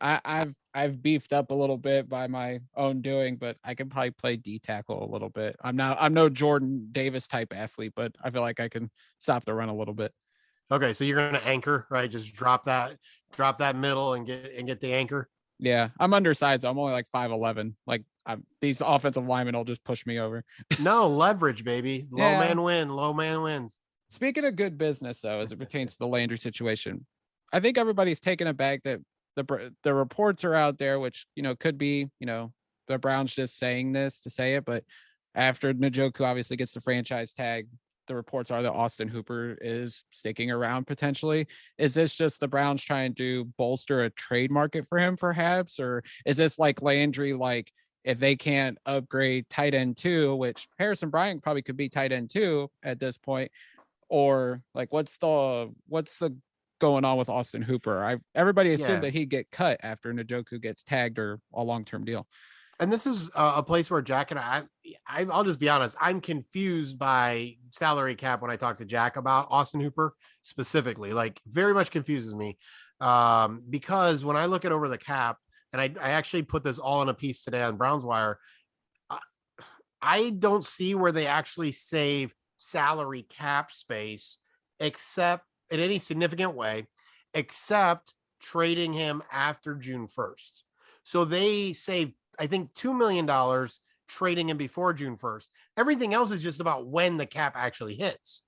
I've beefed up a little bit by my own doing, but I can probably play D tackle a little bit. I'm no Jordan Davis type athlete, but I feel like I can stop the run a little bit. Okay, so you're gonna anchor, right? Just drop that middle and get the anchor. Yeah, I'm undersized. I'm only 5'11". These offensive linemen will just push me over. No leverage, baby. Low man wins. Speaking of good business, though, as it pertains to the Landry situation, I think everybody's taken aback that the reports are out there, which, could be, the Browns just saying this to say it. But after Njoku obviously gets the franchise tag, the reports are that Austin Hooper is sticking around potentially. Is this just the Browns trying to bolster a trade market for him, perhaps? Or is this like Landry, if they can't upgrade tight end 2, which Harrison Bryant probably could be tight end 2 at this point? Or what's the going on with Austin Hooper? Everybody assumed that he'd get cut after Njoku gets tagged or a long-term deal. And this is a place where Jack and I'll just be honest, I'm confused by salary cap when I talk to Jack about Austin Hooper specifically. Very much confuses me because when I look at over the cap, and I actually put this all in a piece today on Browns Wire, I don't see where they actually save salary cap space except in any significant way, except trading him after June 1st. So they save, I think, $2 million trading him before June 1st. Everything else is just about when the cap actually hits.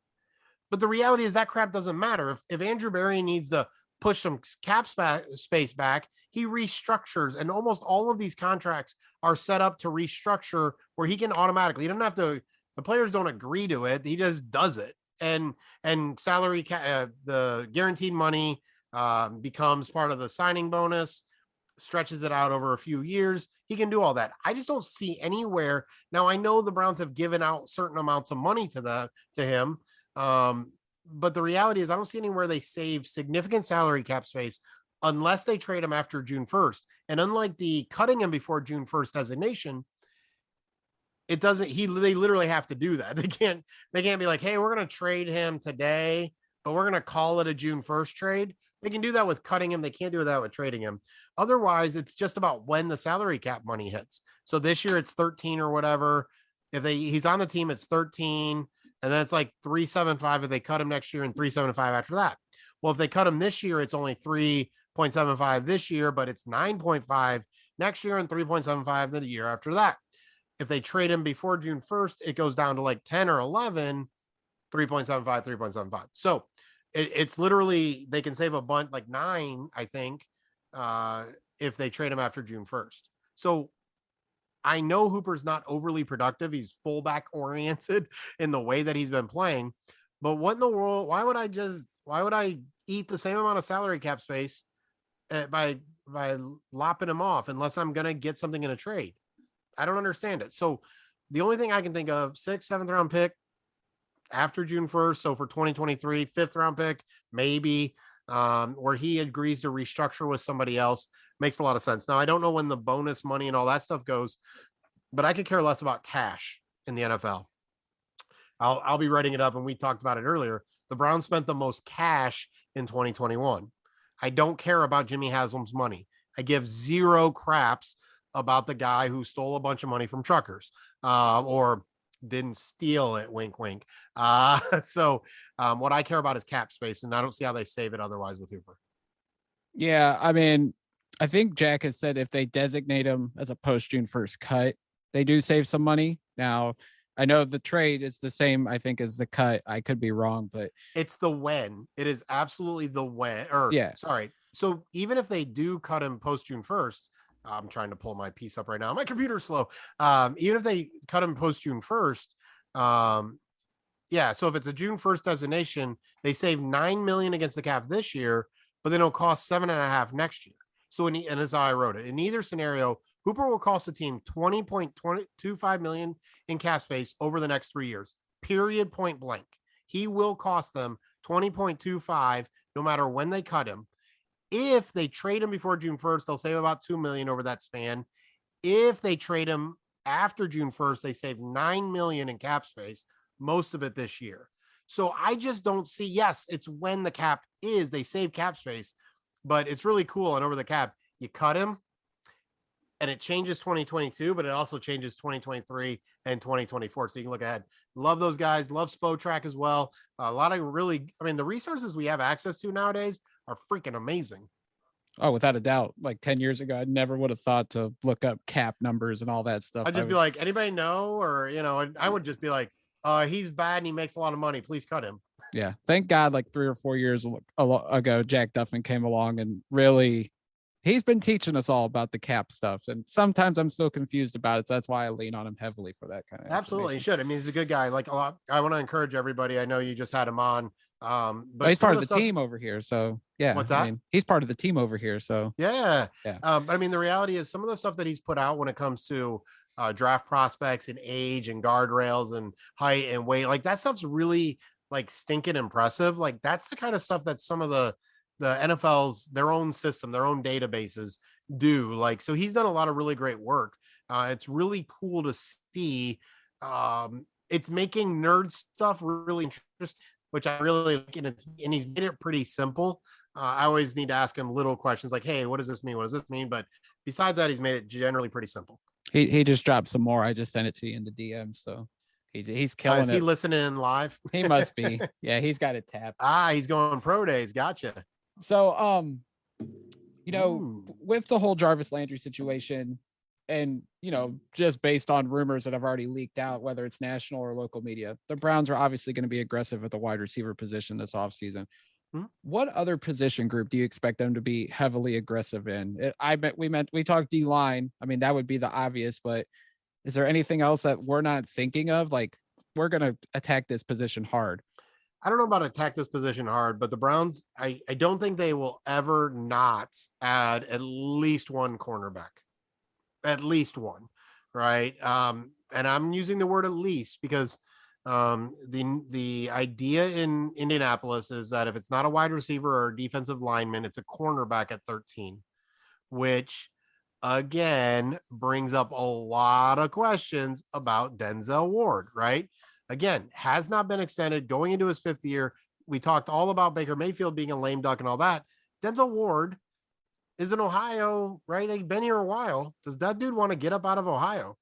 But the reality is that crap doesn't matter. If Andrew Berry needs to push some cap space back, he restructures. And almost all of these contracts are set up to restructure where he can automatically, he doesn't have to, the players don't agree to it. He just does it. And salary, the guaranteed money becomes part of the signing bonus, stretches it out over a few years. He can do all that. I just don't see anywhere. Now, I know the Browns have given out certain amounts of money to him. But the reality is I don't see anywhere they save significant salary cap space unless they trade him after June 1st. And unlike the cutting him before June 1st designation, it doesn't, they literally have to do that. They can't be like, hey, we're going to trade him today, but we're going to call it a June 1st trade. They can do that with cutting him. They can't do that with trading him. Otherwise, it's just about when the salary cap money hits. So this year it's 13 or whatever. If he's on the team, it's 13. And then it's 3.75 if they cut him next year and 3.75 after that. Well, if they cut him this year, it's only 3.75 this year, but it's 9.5 next year and 3.75 the year after that. If they trade him before June 1st, it goes down to 10 or 11, 3.75, 3.75. So it's literally, they can save a bunch, 9, I think, if they trade him after June 1st. So I know Hooper's not overly productive. He's fullback oriented in the way that he's been playing, but what in the world, why would I eat the same amount of salary cap space by lopping him off unless I'm going to get something in a trade? I don't understand it. So the only thing I can think of, 6th, 7th round pick after June 1st. So for 2023, 5th round pick, maybe, where he agrees to restructure with somebody else, makes a lot of sense. Now, I don't know when the bonus money and all that stuff goes, but I could care less about cash in the NFL. I'll be writing it up, and we talked about it earlier. The Browns spent the most cash in 2021. I don't care about Jimmy Haslam's money. I give zero craps about the guy who stole a bunch of money from truckers, or didn't steal it. Wink, wink. So what I care about is cap space, and I don't see how they save it otherwise with Hooper. Yeah, I mean, I think Jack has said if they designate him as a post June 1st cut, they do save some money. Now, I know the trade is the same, I think, as the cut. I could be wrong, but it's the when. It is absolutely the when. Or yeah, sorry. So even if they do cut him post June 1st, I'm trying to pull my piece up right now. My computer's slow. Even if they cut him post June 1st, yeah. So if it's a June 1st designation, they save $9 million against the cap this year, but then it'll cost $7.5 next year. So and this is how I wrote it. In either scenario, Hooper will cost the team $20.25 million in cap space over the next 3 years. Period. Point blank. He will cost them $20.25 no matter when they cut him. If they trade him before June 1st, they'll save about $2 million over that span. If they trade him after June 1st, they save $9 million in cap space, most of it this year. So I just don't see, yes, it's when the cap is, they save cap space, but it's really cool. And over the cap, you cut him and it changes 2022, but it also changes 2023 and 2024. So you can look ahead. Love those guys. Love Spotrac as well. A lot of really, I mean, the resources we have access to nowadays are freaking amazing. Oh, without a doubt. Like 10 years ago, I never would have thought to look up cap numbers and all that stuff. I'd just be like, anybody know? Or, I would just be like, he's bad and he makes a lot of money. Please cut him. Yeah. Thank God, like 3 or 4 years ago, Jack Duffin came along and really, he's been teaching us all about the cap stuff. And sometimes I'm still confused about it. So that's why I lean on him heavily for that kind of. Absolutely. He should. I mean, he's a good guy. Like a lot. I want to encourage everybody. I know you just had him on. But he's part of the team over here. So yeah. What's that? I mean, he's part of the team over here. So yeah. But I mean, the reality is some of the stuff that he's put out when it comes to draft prospects and age and guardrails and height and weight, like that stuff's really like stinking impressive. Like that's the kind of stuff that some of the NFL's, their own system, their ointeresting databases do. Like, so he's done a lot of really great work. It's really cool to see. It's making nerd stuff really interesting, which I really like. And he's made it pretty simple. I always need to ask him little questions like, hey, what does this mean? What does this mean? But besides that, he's made it generally pretty simple. He just dropped some more. I just sent it to you in the DM. So he's killing it. Is he listening live? He must be. Yeah, he's got it tapped. He's going pro days. Gotcha. So, with the whole Jarvis Landry situation and, just based on rumors that have already leaked out, whether it's national or local media, the Browns are obviously going to be aggressive at the wide receiver position this offseason. What other position group do you expect them to be heavily aggressive in? We talked D-line. I mean, that would be the obvious, but is there anything else that we're not thinking of? Like, we're going to attack this position hard. I don't know about attack this position hard, but the Browns, I don't think they will ever not add at least one cornerback. At least one, right? And I'm using the word at least because the idea in Indianapolis is that if it's not a wide receiver or defensive lineman, it's a cornerback at 13, which again brings up a lot of questions about Denzel Ward, right? Again, has not been extended, going into his 5th year. We talked all about Baker Mayfield being a lame duck and all that. Denzel Ward is in Ohio, right? He's been here a while. Does that dude want to get up out of Ohio?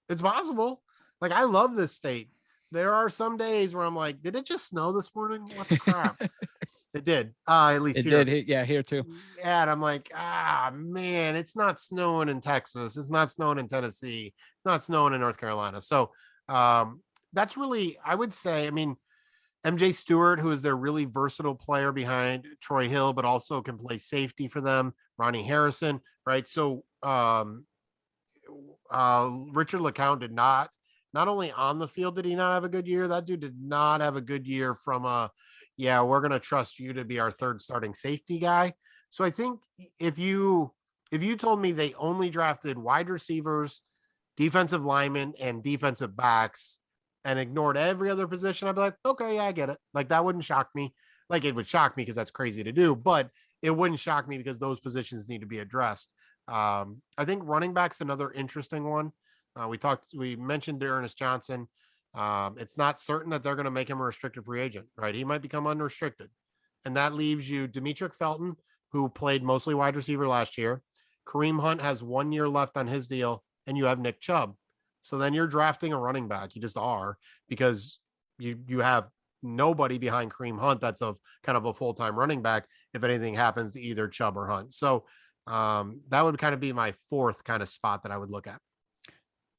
It's possible. Like, I love this state. There are some days where I'm like, did it just snow this morning? What the crap? It did. At least it here. Did. Yeah, here too. Yeah, and I'm like, man, it's not snowing in Texas. It's not snowing in Tennessee. It's not snowing in North Carolina. So that's really, I would say, I mean, MJ Stewart, who is their really versatile player behind Troy Hill, but also can play safety for them. Ronnie Harrison, right? So Richard LeCounte did not only on the field did he not have a good year, that dude did not have a good year from we're going to trust you to be our 3rd starting safety guy. So I think if you told me they only drafted wide receivers, defensive linemen, and defensive backs and ignored every other position, I'd be like, okay, yeah, I get it. Like, that wouldn't shock me. Like, it would shock me because that's crazy to do, but it wouldn't shock me because those positions need to be addressed. I think running back's another interesting one. We mentioned Ernest Johnson. It's not certain that they're going to make him a restricted free agent, right? He might become unrestricted. And that leaves you Demetric Felton, who played mostly wide receiver last year. Kareem Hunt has 1 year left on his deal, and you have Nick Chubb. So then you're drafting a running back. You just are, because you have nobody behind Kareem Hunt that's of kind of a full-time running back if anything happens to either Chubb or Hunt. So that would kind of be my fourth kind of spot that I would look at.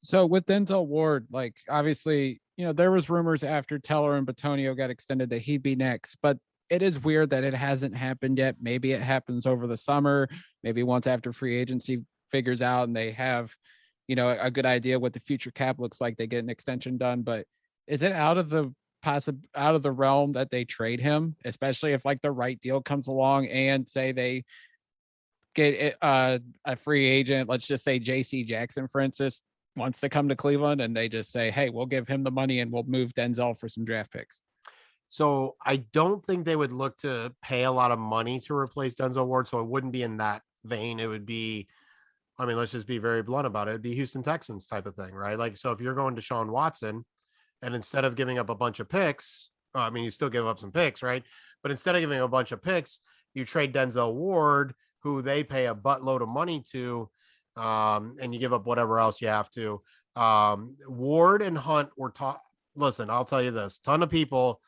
So with Denzel Ward, like obviously, there was rumors after Teller and Batonio got extended that he'd be next, but it is weird that it hasn't happened yet. Maybe it happens over the summer, maybe once after free agency figures out and they have, a good idea what the future cap looks like, they get an extension done. But is it out of the realm that they trade him, especially if like the right deal comes along and say they get a free agent, let's just say JC Jackson, for instance, wants to come to Cleveland and they just say, hey, we'll give him the money and we'll move Denzel for some draft picks? So I don't think they would look to pay a lot of money to replace Denzel Ward. So it wouldn't be in that vein. It would be, I mean, let's just be very blunt about it. It'd be Houston Texans type of thing, right? Like, so if you're going to Deshaun Watson and instead of giving up a bunch of picks, I mean, you still give up some picks, right? But instead of giving a bunch of picks, you trade Denzel Ward, who they pay a buttload of money to, and you give up whatever else you have to. Ward and Hunt were taught. Listen, I'll tell you this: ton of people,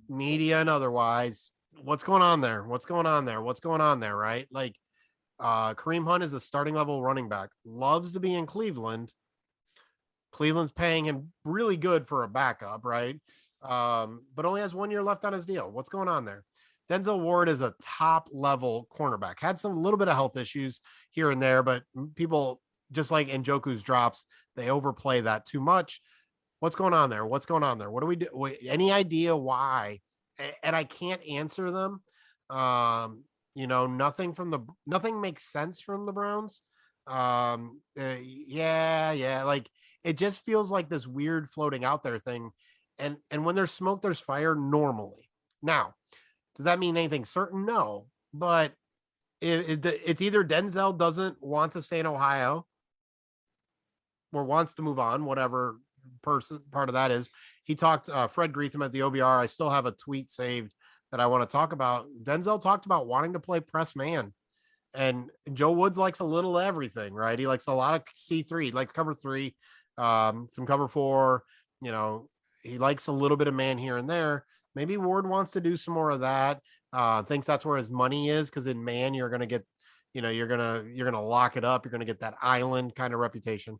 media and otherwise, what's going on there? What's going on there? What's going on there? Right? Like, Kareem Hunt is a starting level running back. Loves to be in Cleveland. Cleveland's paying him really good for a backup, right? But only has 1 year left on his deal. What's going on there? Denzel Ward is a top level cornerback. Had some little bit of health issues here and there, but people, just like Njoku's drops, they overplay that too much. What's going on there? What's going on there? What do we do? Any idea why? And I can't answer them. Nothing makes sense from the Browns. Yeah. Like, it just feels like this weird floating out there thing. And when there's smoke, there's fire normally. Now, does that mean anything certain? No, but it's either Denzel doesn't want to stay in Ohio or wants to move on, whatever part of that is. He talked, Fred Greetham at the OBR. I still have a tweet saved that I want to talk about. Denzel talked about wanting to play press man, and Joe Woods likes a little everything, right? He likes a lot of C3, he likes cover 3, some cover 4, he likes a little bit of man here and there. Maybe Ward wants to do some more of that. Thinks that's where his money is, because in man, you're going to get, you're going to lock it up. You're going to get that island kind of reputation.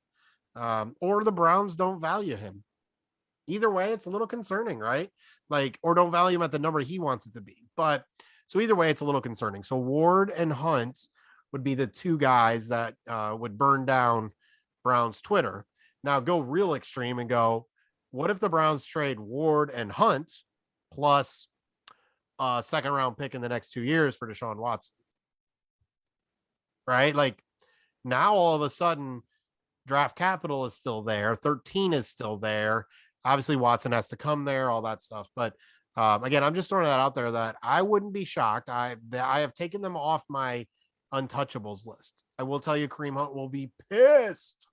Or the Browns don't value him. Either way, it's a little concerning, right? Like, or don't value him at the number he wants it to be. But so either way, it's a little concerning. So Ward and Hunt would be the two guys that would burn down Browns Twitter. Now go real extreme and go, what if the Browns trade Ward and Hunt plus a second round pick in the next 2 years for Deshaun Watson? Right? Like, now all of a sudden draft capital is still there. 13 is still there. Obviously Watson has to come there, all that stuff. But again, I'm just throwing that out there that I wouldn't be shocked. I have taken them off my untouchables list. I will tell you, Kareem Hunt will be pissed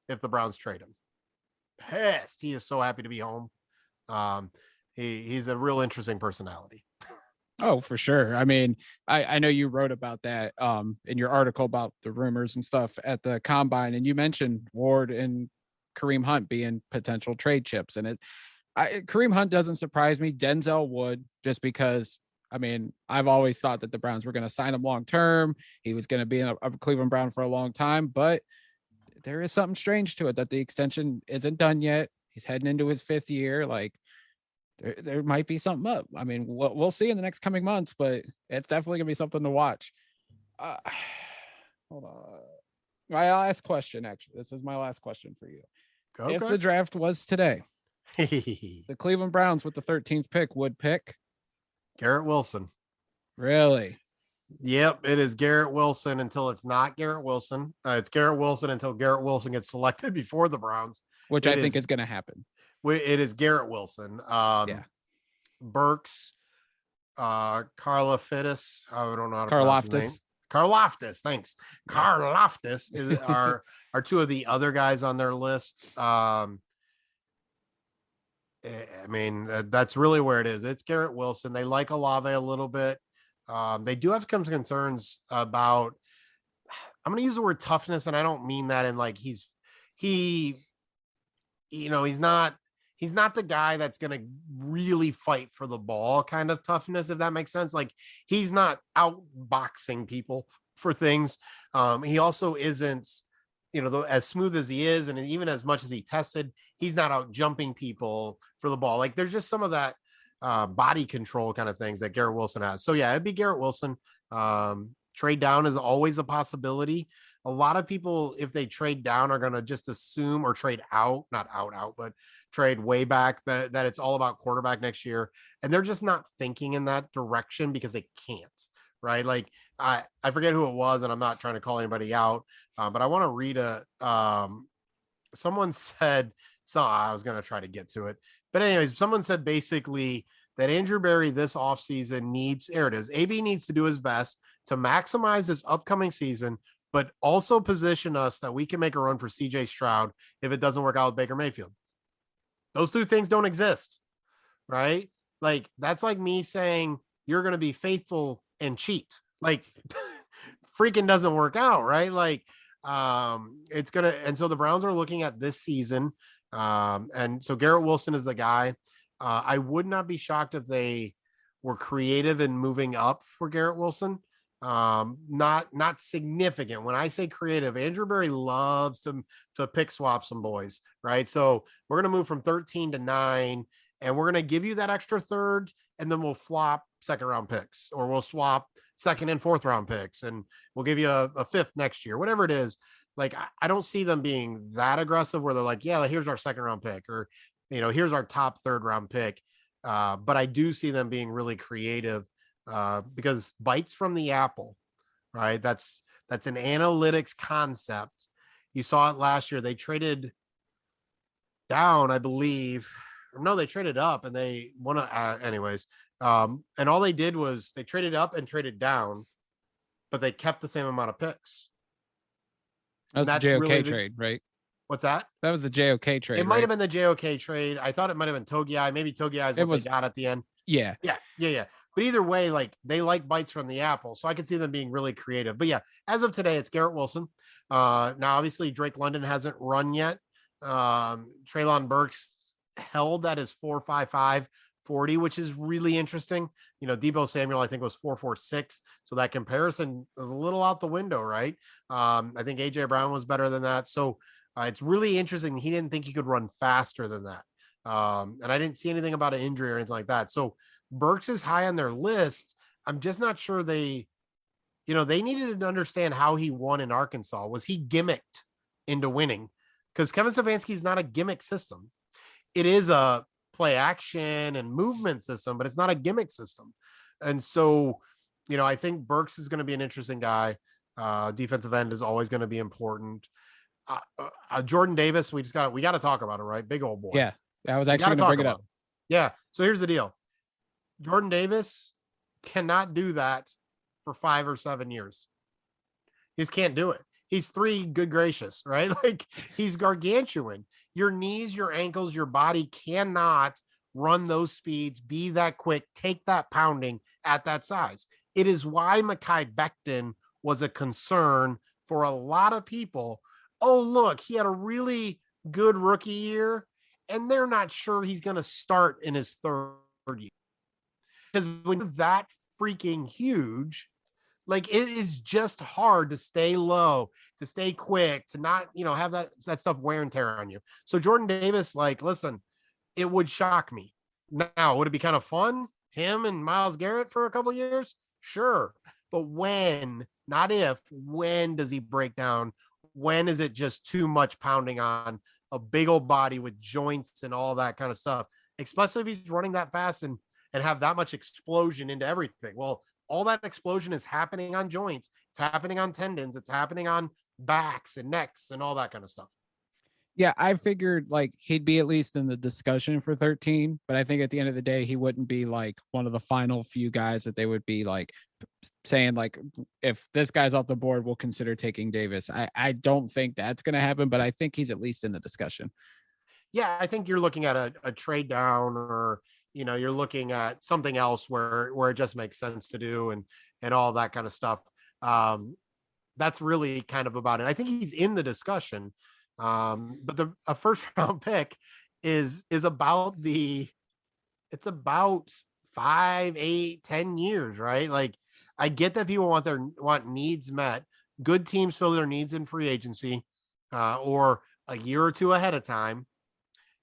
if the Browns trade him. Pissed. He is so happy to be home. He's a real interesting personality. Oh, for sure. I mean, I know you wrote about that in your article about the rumors and stuff at the combine, and you mentioned Ward and Kareem Hunt being potential trade chips. And Kareem Hunt doesn't surprise me. Denzel would, just because, I mean, I've always thought that the Browns were going to sign him long term. He was going to be a Cleveland Brown for a long time, but there is something strange to it that the extension isn't done yet. He's heading into his 5th year. Like, there might be something up. I mean, we'll see in the next coming months, but it's definitely gonna be something to watch. Hold on. My last question, actually, this is my last question for you. Okay. If the draft was today, the Cleveland Browns with the 13th pick would pick Garrett Wilson. Really? Yep, it is Garrett Wilson until it's not Garrett Wilson. It's Garrett Wilson until Garrett Wilson gets selected before the Browns, which I think is going to happen. It is Garrett Wilson. Burks, Carla Fittis. I don't know how to pronounce his name. Karlaftis, thanks. Karlaftis are two of the other guys on their list. I mean, that's really where it is. It's Garrett Wilson. They like Olave a little bit. They do have some concerns about, I'm going to use the word toughness, and I don't mean that in like he, he's not the guy that's going to really fight for the ball kind of toughness, if that makes sense. Like, he's not out boxing people for things. He also isn't, as smooth as he is, and even as much as he tested, he's not out jumping people for the ball. Like, there's just some of that body control kind of things that Garrett Wilson has. So yeah, it'd be Garrett Wilson. Trade down is always a possibility. A lot of people, if they trade down, are going to just assume, or trade out, not out, but trade way back, that it's all about quarterback next year. And they're just not thinking in that direction because they can't, right? Like, I forget who it was, and I'm not trying to call anybody out, but I want to read someone said, so I was going to try to get to it. But anyways, someone said basically that Andrew Berry this offseason needs, here it is, AB needs to do his best to maximize this upcoming season, but also position us that we can make a run for CJ Stroud if it doesn't work out with Baker Mayfield. Those two things don't exist, right? Like, that's like me saying you're going to be faithful and cheat. Like, freaking doesn't work out, right? Like, it's going to, and so the Browns are looking at this season. And so Garrett Wilson is the guy. I would not be shocked if they were creative in moving up for Garrett Wilson. Not significant. When I say creative, Andrew Berry loves to pick swap some boys, right? So we're going to move from 13 to 9, and we're going to give you that extra third, and then we'll flop second round picks, or we'll swap second and fourth round picks, and we'll give you a fifth next year, whatever it is. Like, I don't see them being that aggressive where they're like, yeah, here's our second round pick, or, here's our top third round pick. But I do see them being really creative, because bites from the apple, right? That's an analytics concept. You saw it last year. They traded down, I believe. No, they traded up, and they won. Anyways. And all they did was they traded up and traded down, but they kept the same amount of picks. That's the JOK really trade, right? What's that? That was the JOK trade. It might have been the JOK trade. I thought it might have been Togiai. Maybe Togiai is what they got at the end. Yeah. But either way, like, they like bites from the apple. So I could see them being really creative. But yeah, as of today, it's Garrett Wilson. Now, obviously, Drake London hasn't run yet. Treylon Burks held at his 4.55 40, which is really interesting. Deebo Samuel, I think, was 4.46. So that comparison is a little out the window, right? I think AJ Brown was better than that. So it's really interesting. He didn't think he could run faster than that. And I didn't see anything about an injury or anything like that. So Burks is high on their list. I'm just not sure they needed to understand how he won in Arkansas. Was he gimmicked into winning? Because Kevin Stefanski is not a gimmick system. It is a play action and movement system, but it's not a gimmick system. And so, I think Burks is going to be an interesting guy. Defensive end is always going to be important. Jordan Davis, we got to talk about it, right? Big old boy. Yeah, I was actually going to bring it up. Yeah. So here's the deal. Jordan Davis cannot do that for 5 or 7 years. He just can't do it. He's 3, good gracious, right? Like, he's gargantuan. Your knees, your ankles, your body cannot run those speeds, be that quick, take that pounding at that size. It is why Mekhi Becton was a concern for a lot of people. Oh, look, he had a really good rookie year, and they're not sure he's going to start in his third year. Because when you're that freaking huge, like, it is just hard to stay low, to stay quick, to not, have that stuff wear and tear on you. So Jordan Davis, like, listen, it would shock me. Now, would it be kind of fun? Him and Myles Garrett for a couple of years? Sure. But when, not if, when does he break down? When is it just too much pounding on a big old body with joints and all that kind of stuff? Especially if he's running that fast and have that much explosion into everything. Well, all that explosion is happening on joints. It's happening on tendons. It's happening on backs and necks and all that kind of stuff. Yeah, I figured like he'd be at least in the discussion for 13, but I think at the end of the day, he wouldn't be like one of the final few guys that they would be like saying like, if this guy's off the board, we'll consider taking Davis. I don't think that's going to happen, but I think he's at least in the discussion. Yeah, I think you're looking at a trade down, or you're looking at something else where it just makes sense to do, and all that kind of stuff. Um, that's really kind of about it. I think he's in the discussion. But a first round pick is about it's about 5, 8, 10 years, right? Like, I get that people want needs met. Good teams fill their needs in free agency, or a year or two ahead of time.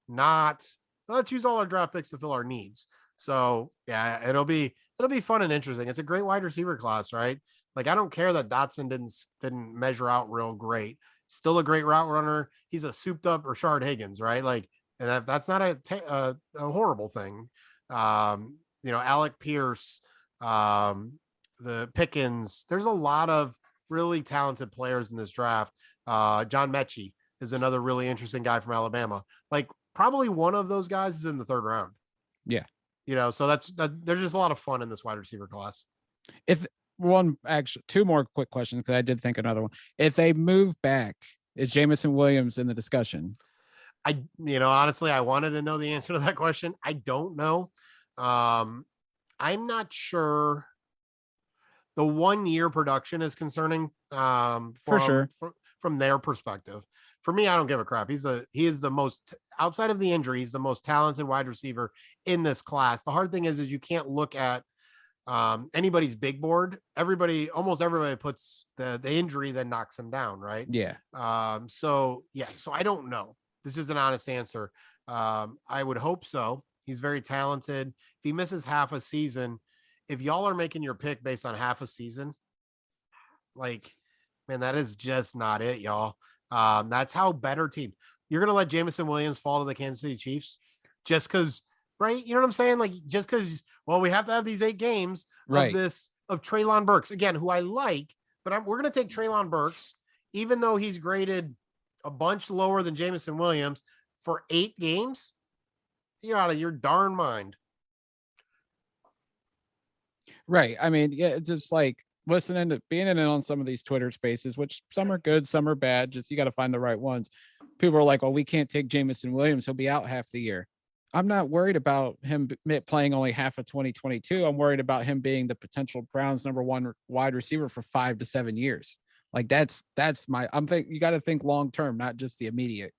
Not, let's use all our draft picks to fill our needs. So yeah, it'll be fun and interesting. It's a great wide receiver class, right? Like, I don't care that Dotson didn't measure out real great. Still a great route runner. He's a souped up Rashard Higgins, right? Like, and that's not a horrible thing. Alec Pierce, the Pickens. There's a lot of really talented players in this draft. John Mechie is another really interesting guy from Alabama. Like, probably one of those guys is in the third round. Yeah. So there's just a lot of fun in this wide receiver class. If actually, two more quick questions, because I did think another one. If they move back, is Jameson Williams in the discussion? Honestly, I wanted to know the answer to that question. I don't know. I'm not sure. The 1 year production is concerning, For sure. From their perspective. For me, I don't give a crap. He is the most, outside of the injury, he's the most talented wide receiver in this class. The hard thing is you can't look at anybody's big board. Almost everybody puts the injury that knocks him down, right? Yeah. So I don't know. This is an honest answer. I would hope so. He's very talented. If he misses half a season, if y'all are making your pick based on half a season, like, man, that is just not it, y'all. That's how better team. You're going to let Jameson Williams fall to the Kansas City Chiefs just because, right? You know what I'm saying? Like, just because, well, we have to have these 8 games right. of Treylon Burks, again, who I like, but we're going to take Treylon Burks, even though he's graded a bunch lower than Jameson Williams, for 8 games. You're out of your darn mind. Right. I mean, yeah, it's just like listening to being in on some of these Twitter spaces, which some are good, some are bad. Just, you got to find the right ones. People are like, well, we can't take Jameson Williams. He'll be out half the year. I'm not worried about him playing only half of 2022. I'm worried about him being the potential Browns #1 wide receiver for 5 to 7 years. Like, that's you got to think long-term, not just the immediate.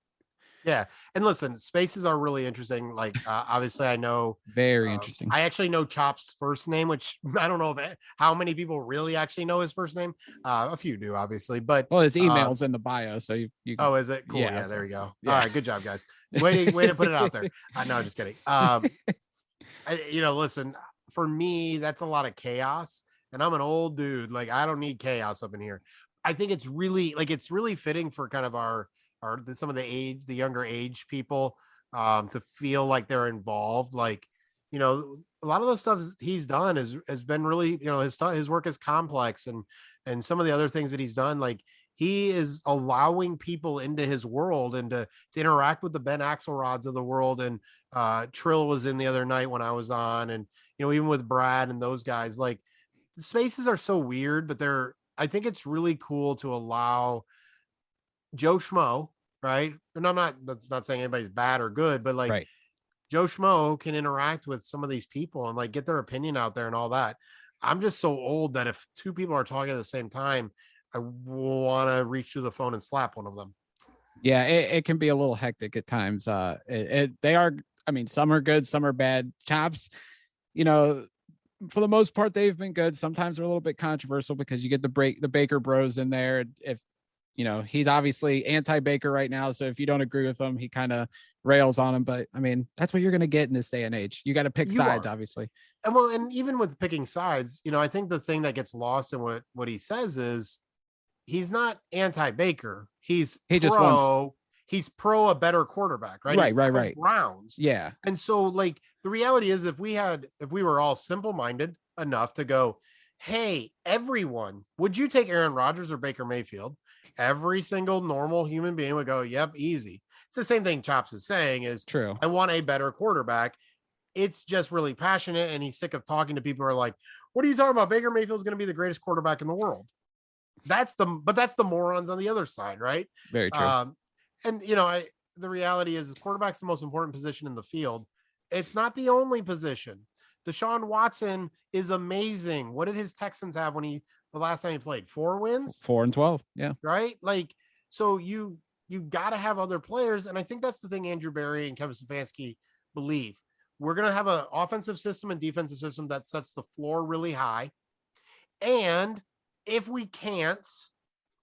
Yeah. And listen, spaces are really interesting. Like, obviously I know very interesting. I actually know Chop's first name, which I don't know how many people really actually know his first name. A few do, obviously, but his email's in the bio. So you oh, is it cool? Yeah, there we go. Yeah. All right. Good job, guys. Way to put it out there. No, just kidding. Listen, for me, that's a lot of chaos, and I'm an old dude. Like, I don't need chaos up in here. I think it's really fitting for kind of some of the younger age people, to feel like they're involved. Like, a lot of the stuff he's done has been really, his work is complex, and some of the other things that he's done, like, he is allowing people into his world and to interact with the Ben Axelrods of the world. And Trill was in the other night when I was on, and, even with Brad and those guys, like, the spaces are so weird, but I think it's really cool to allow Joe Schmo, right? And that's not saying anybody's bad or good, but like, right. Joe Schmo can interact with some of these people and like get their opinion out there and all that. I'm just so old that if 2 people are talking at the same time, I want to reach through the phone and slap one of them. Yeah, it can be a little hectic at times. They are, I mean, some are good, some are bad. Chops, for the most part, they've been good. Sometimes they're a little bit controversial because you get the Baker bros in there. If he's obviously anti-Baker right now, so if you don't agree with him, he kind of rails on him. But I mean, that's what you're going to get in this day and age. You got to pick sides, obviously. And even with picking sides, I think the thing that gets lost in what he says is he's not anti-Baker. He's pro a better quarterback, right? Right. Browns. Yeah. And so, like, the reality is, if we were all simple-minded enough to go, hey, everyone, would you take Aaron Rodgers or Baker Mayfield? Every single normal human being would go, yep, easy. It's the same thing Chops is saying is, true. I want a better quarterback. It's just really passionate, and he's sick of talking to people who are like, what are you talking about? Baker Mayfield's going to be the greatest quarterback in the world. That's the morons on the other side, right? Very true. And the reality is quarterback's the most important position in the field. It's not the only position. Deshaun Watson is amazing. What did his Texans have the last time he played? 4 wins? 4-12. Yeah. Right? Like, so you got to have other players. And I think that's the thing Andrew Berry and Kevin Stefanski believe. We're going to have an offensive system and defensive system that sets the floor really high. And if we can't,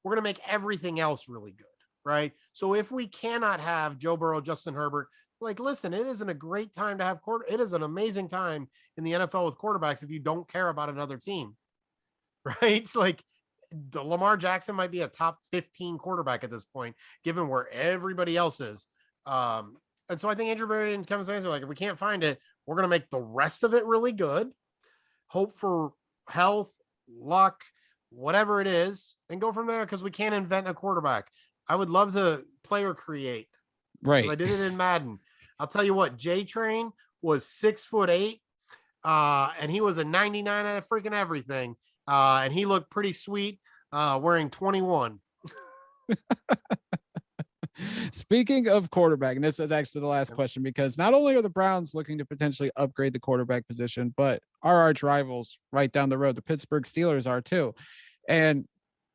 we're going to make everything else really good. Right. So if we cannot have Joe Burrow, Justin Herbert, like, listen, it isn't a great time to have it is an amazing time in the NFL with quarterbacks if you don't care about another team. Right. It's like Lamar Jackson might be a top 15 quarterback at this point, given where everybody else is. And so I think Andrew Berry and Kevin Stefanski are like, if we can't find it, we're going to make the rest of it really good. Hope for health, luck, whatever it is, and go from there because we can't invent a quarterback. I would love to play or create. Right. I did it in Madden. I'll tell you what, J-Train was 6'8", and he was a 99 out of freaking everything. And he looked pretty sweet wearing 21. Speaking of quarterback, and this is actually the last question, because not only are the Browns looking to potentially upgrade the quarterback position, but our arch rivals right down the road, the Pittsburgh Steelers, are too. And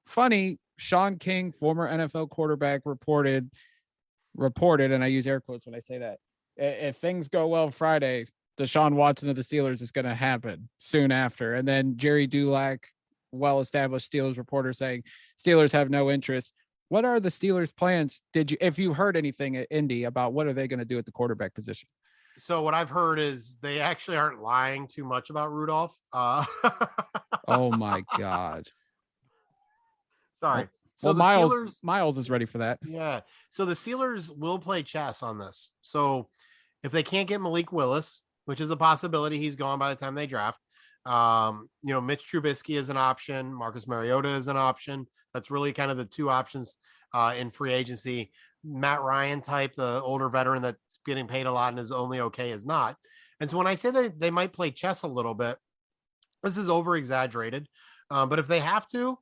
funny, Sean King, former NFL quarterback, reported, and I use air quotes when I say that, if things go well Friday, Deshaun Watson of the Steelers is going to happen soon after. And then Jerry Dulac, well-established Steelers reporter, saying Steelers have no interest. What are the Steelers' plans? If you heard anything at Indy about what are they going to do at the quarterback position? So what I've heard is they actually aren't lying too much about Rudolph. Oh my God. Sorry. So Miles is ready for that. Yeah. So the Steelers will play chess on this. So if they can't get Malik Willis, which is a possibility, he's gone by the time they draft. Mitch Trubisky is an option. Marcus Mariota is an option. That's really kind of the two options in free agency. Matt Ryan type, the older veteran that's getting paid a lot and is only okay is not. And so when I say that they might play chess a little bit, this is over exaggerated. But if they have to,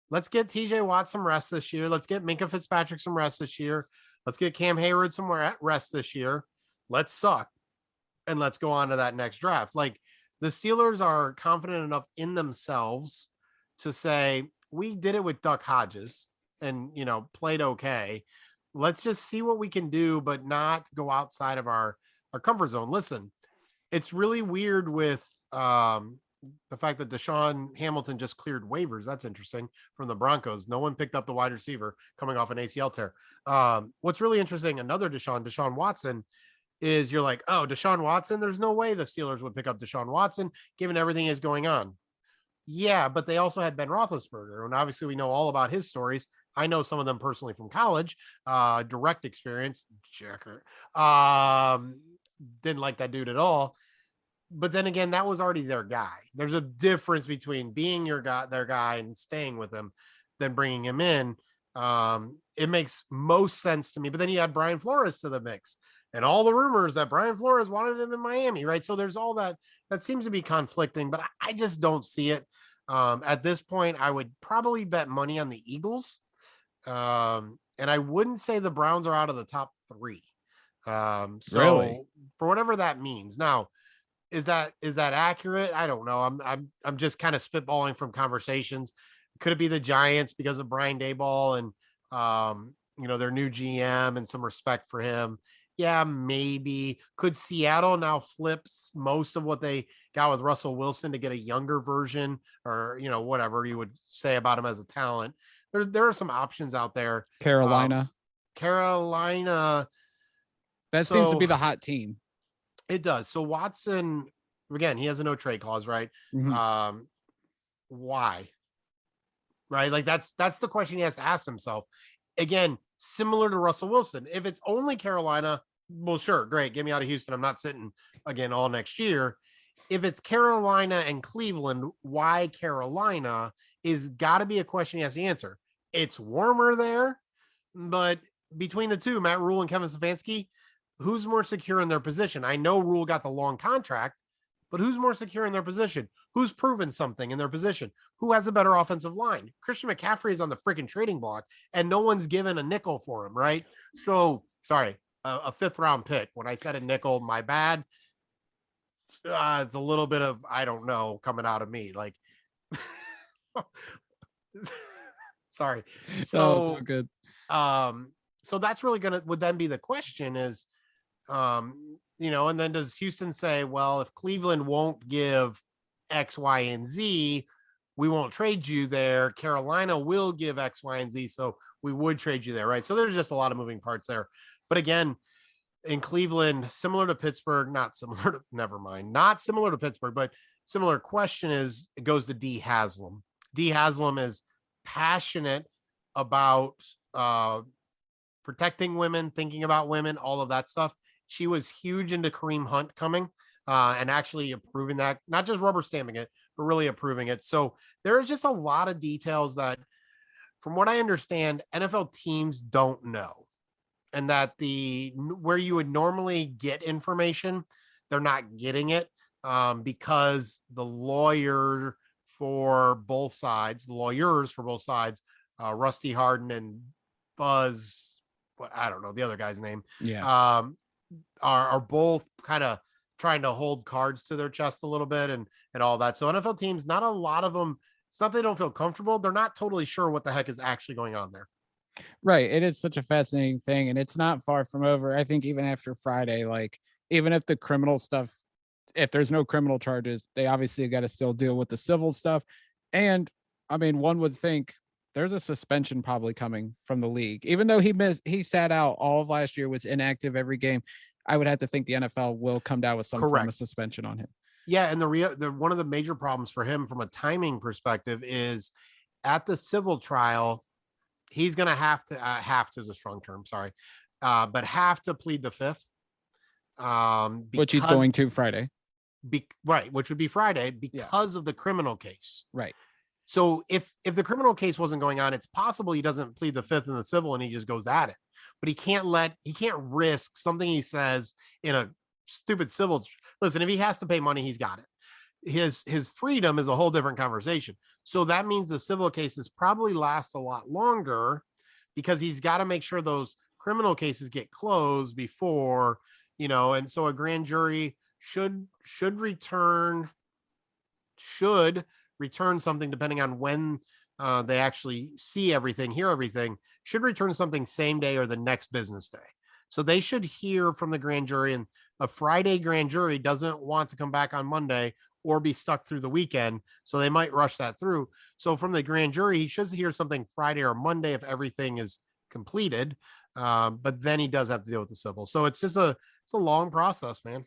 let's get TJ Watt some rest this year. Let's get Minkah Fitzpatrick some rest this year. Let's get Cam Hayward some rest this year. Let's suck. And let's go on to that next draft. Like, the Steelers are confident enough in themselves to say, we did it with Duck Hodges and, played okay. Let's just see what we can do, but not go outside of our comfort zone. Listen, it's really weird with the fact that Deshaun Hamilton just cleared waivers. That's interesting, from the Broncos. No one picked up the wide receiver coming off an ACL tear. What's really interesting, another Deshaun Watson, is you're like, oh, Deshaun Watson, there's no way the Steelers would pick up Deshaun Watson given everything is going on. Yeah, but they also had Ben Roethlisberger, and obviously we know all about his stories. I know some of them personally from college, direct experience. Jacker. Didn't like that dude at all. But then again, that was already their guy. There's a difference between being their guy and staying with him than bringing him in. It makes most sense to me. But then you add Brian Flores to the mix, and all the rumors that Brian Flores wanted him in Miami, right? So there's all that seems to be conflicting, but I just don't see it. At this point, I would probably bet money on the Eagles. And I wouldn't say the Browns are out of the top 3. So really? For whatever that means. Now, is that accurate? I don't know. I'm just kind of spitballing from conversations. Could it be the Giants because of Brian Daboll and their new GM and some respect for him? Yeah, maybe. Could Seattle now flip most of what they got with Russell Wilson to get a younger version, or whatever you would say about him as a talent? There are some options out there. Carolina. That seems to be the hot team. It does. So Watson, again, he has a no trade clause, right? Mm-hmm. Why? Right? Like that's the question he has to ask himself. Again, similar to Russell Wilson. If it's only Carolina, well, sure, great. Get me out of Houston. I'm not sitting again all next year. If it's Carolina and Cleveland, why Carolina is got to be a question he has to answer. It's warmer there, but between the two, Matt Rule and Kevin Stefanski, who's more secure in their position? I know Rule got the long contract, but who's more secure in their position? Who's proven something in their position? Who has a better offensive line? Christian McCaffrey is on the freaking trading block, and no one's given a nickel for him, right? So, sorry, a 5th round pick. When I said a nickel, my bad. It's a little bit of, I don't know, coming out of me. Like, sorry. No, it's all So, good. so that's really would then be the question is, and then does Houston say, well, if Cleveland won't give X, Y, and Z, we won't trade you there. Carolina will give X, Y, and Z. So we would trade you there. Right. So there's just a lot of moving parts there. But again, in Cleveland, similar to Pittsburgh, not similar to Pittsburgh, but similar question is, it goes to D Haslam. D Haslam is passionate about protecting women, thinking about women, all of that stuff. She was huge into Kareem Hunt coming and actually approving that, not just rubber stamping it, but really approving it. So there's just a lot of details that, from what I understand, NFL teams don't know. And that where you would normally get information, they're not getting it because the lawyers for both sides, Rusty Harden and Buzz, I don't know the other guy's name, are both kind of trying to hold cards to their chest a little bit and all that. So NFL teams, not a lot of them, it's not they don't feel comfortable. They're not totally sure what the heck is actually going on there. Right. It is such a fascinating thing, and it's not far from over. I think even after Friday, like, even if the criminal stuff, if there's no criminal charges, they obviously got to still deal with the civil stuff. And I mean, one would think there's a suspension probably coming from the league, even though he sat out all of last year, was inactive every game. I would have to think the NFL will come down with some form of suspension on him. Yeah. And the one of the major problems for him from a timing perspective is at the civil trial, he's going to have to is a strong term. Sorry. But have to plead the 5th. Which he's going to Friday. Right. Which would be Friday because of the criminal case. Right. So if the criminal case wasn't going on, it's possible he doesn't plead the 5th in the civil and he just goes at it, but he can't risk something he says in a stupid civil. Listen, if he has to pay money, he's got it. His freedom is a whole different conversation. So that means the civil cases probably last a lot longer because he's got to make sure those criminal cases get closed before, and so a grand jury should return something, depending on when they actually see everything, hear everything, should return something same day or the next business day. So they should hear from the grand jury, and a Friday grand jury doesn't want to come back on Monday or be stuck through the weekend. So they might rush that through. So from the grand jury, he should hear something Friday or Monday if everything is completed. But then he does have to deal with the civil. So it's just a long process, man.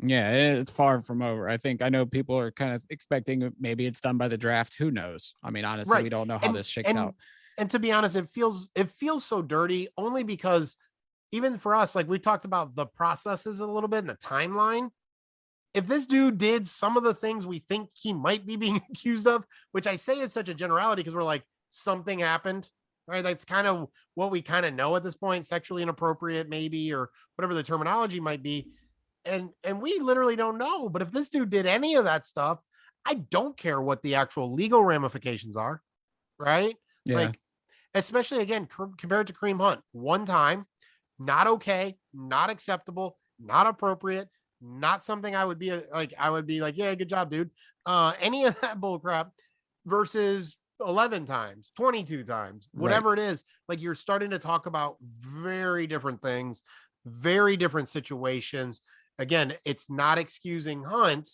Yeah, it's far from over. I know people are kind of expecting maybe it's done by the draft. Who knows? I mean, honestly, we don't know how this shakes out. And to be honest, it feels so dirty only because even for us, like we talked about the processes a little bit and the timeline. If this dude did some of the things we think he might be being accused of, which I say it's such a generality because we're like, something happened, right? That's kind of what we kind of know at this point, sexually inappropriate maybe, or whatever the terminology might be. And we literally don't know. But if this dude did any of that stuff, I don't care what the actual legal ramifications are, right? Yeah. Like, especially again, compared to Kareem Hunt, one time, not okay, not acceptable, not appropriate, not something I would be like, yeah, good job, dude. Any of that bull crap versus 11 times, 22 times, whatever it is. Like, you're starting to talk about very different things, very different situations. Again, it's not excusing Hunt,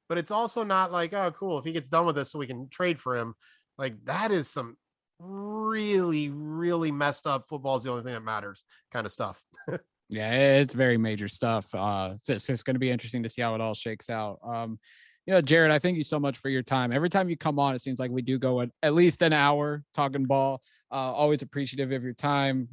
but it's also not like, oh, cool, if he gets done with this so we can trade for him. Like, that is some really, really messed up football is the only thing that matters kind of stuff. Yeah, it's very major stuff. So it's going to be interesting to see how it all shakes out. Jared, I thank you so much for your time. Every time you come on, it seems like we do go at least an hour talking ball. Always appreciative of your time.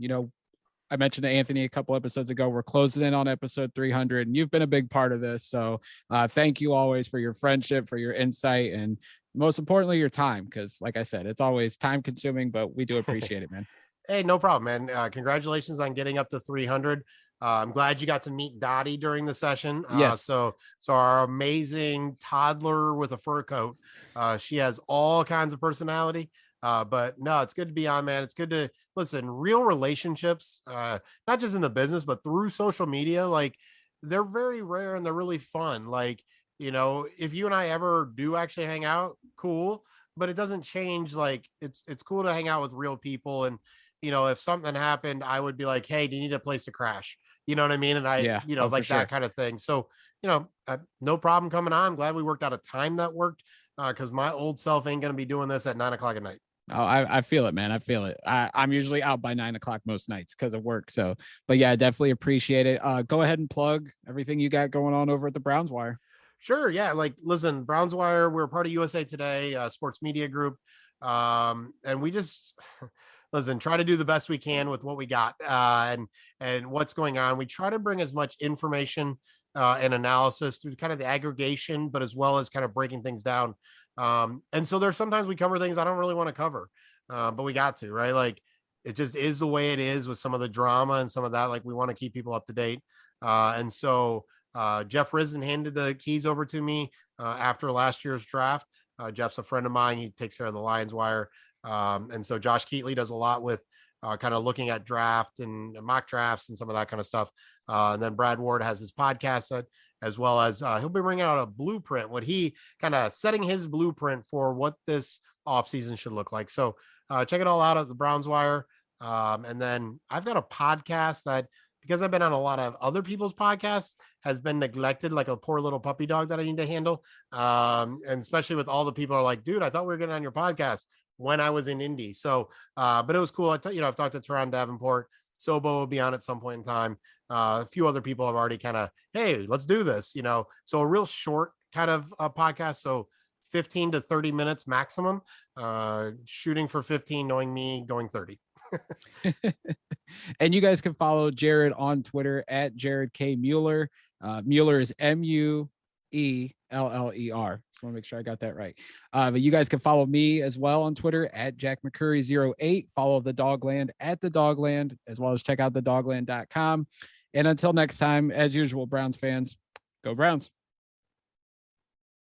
I mentioned to Anthony a couple episodes ago, we're closing in on episode 300, and you've been a big part of this. So thank you always for your friendship, for your insight, and most importantly, your time. Because like I said, it's always time consuming, but we do appreciate it, man. Hey, no problem, man. Congratulations on getting up to 300. I'm glad you got to meet Dottie during the session. Yes. So our amazing toddler with a fur coat. She has all kinds of personality. But no, it's good to be on, man. It's good to listen, real relationships, not just in the business, but through social media. Like they're very rare and they're really fun. Like, if you and I ever do actually hang out, cool, but it doesn't change. Like it's cool to hang out with real people. And, if something happened, I would be like, hey, do you need a place to crash? You know what I mean? And Yeah. Oh, for like sure. that kind of thing. So, no problem coming on. I'm glad we worked out a time that worked, because my old self ain't going to be doing this at 9 o'clock at night. Oh, I feel it, man. I feel it. I'm usually out by 9 o'clock most nights because of work. So, but yeah, I definitely appreciate it. Go ahead and plug everything you got going on over at the Browns Wire. Sure. Yeah. Like, listen, Browns Wire, we're part of USA Today, sports media group. And we just listen, try to do the best we can with what we got, and what's going on. We try to bring as much information, and analysis through kind of the aggregation, but as well as kind of breaking things down. And so there's sometimes we cover things I don't really want to cover, but we got to, right? Like it just is the way it is with some of the drama and some of that. Like we want to keep people up to date. And so Jeff Risden handed the keys over to me after last year's draft. Jeff's a friend of mine. He takes care of the Lions Wire. And so Josh Keatley does a lot with kind of looking at draft and mock drafts and some of that kind of stuff. And then Brad Ward has his podcast, as well as he'll be bringing out a blueprint, what he kind of setting his blueprint for what this offseason should look like. So check it all out at the Browns Wire. And then I've got a podcast that, because I've been on a lot of other people's podcasts, has been neglected like a poor little puppy dog that I need to handle. And especially with all the people are like, dude, I thought we were getting on your podcast when I was in Indy. So, but it was cool. I've talked to Teron Davenport. Sobo will be on at some point in time. A few other people have already kind of, hey, let's do this, so a real short kind of podcast. So 15 to 30 minutes maximum, shooting for 15, knowing me going 30. And you guys can follow Jared on Twitter at Jared K. Mueller. Mueller is Mueller. Just want to make sure I got that right. But you guys can follow me as well on Twitter at Jack McCurry08. Follow the Dogland at the Dogland, as well as check out thedogland.com. And until next time, as usual, Browns fans, go Browns.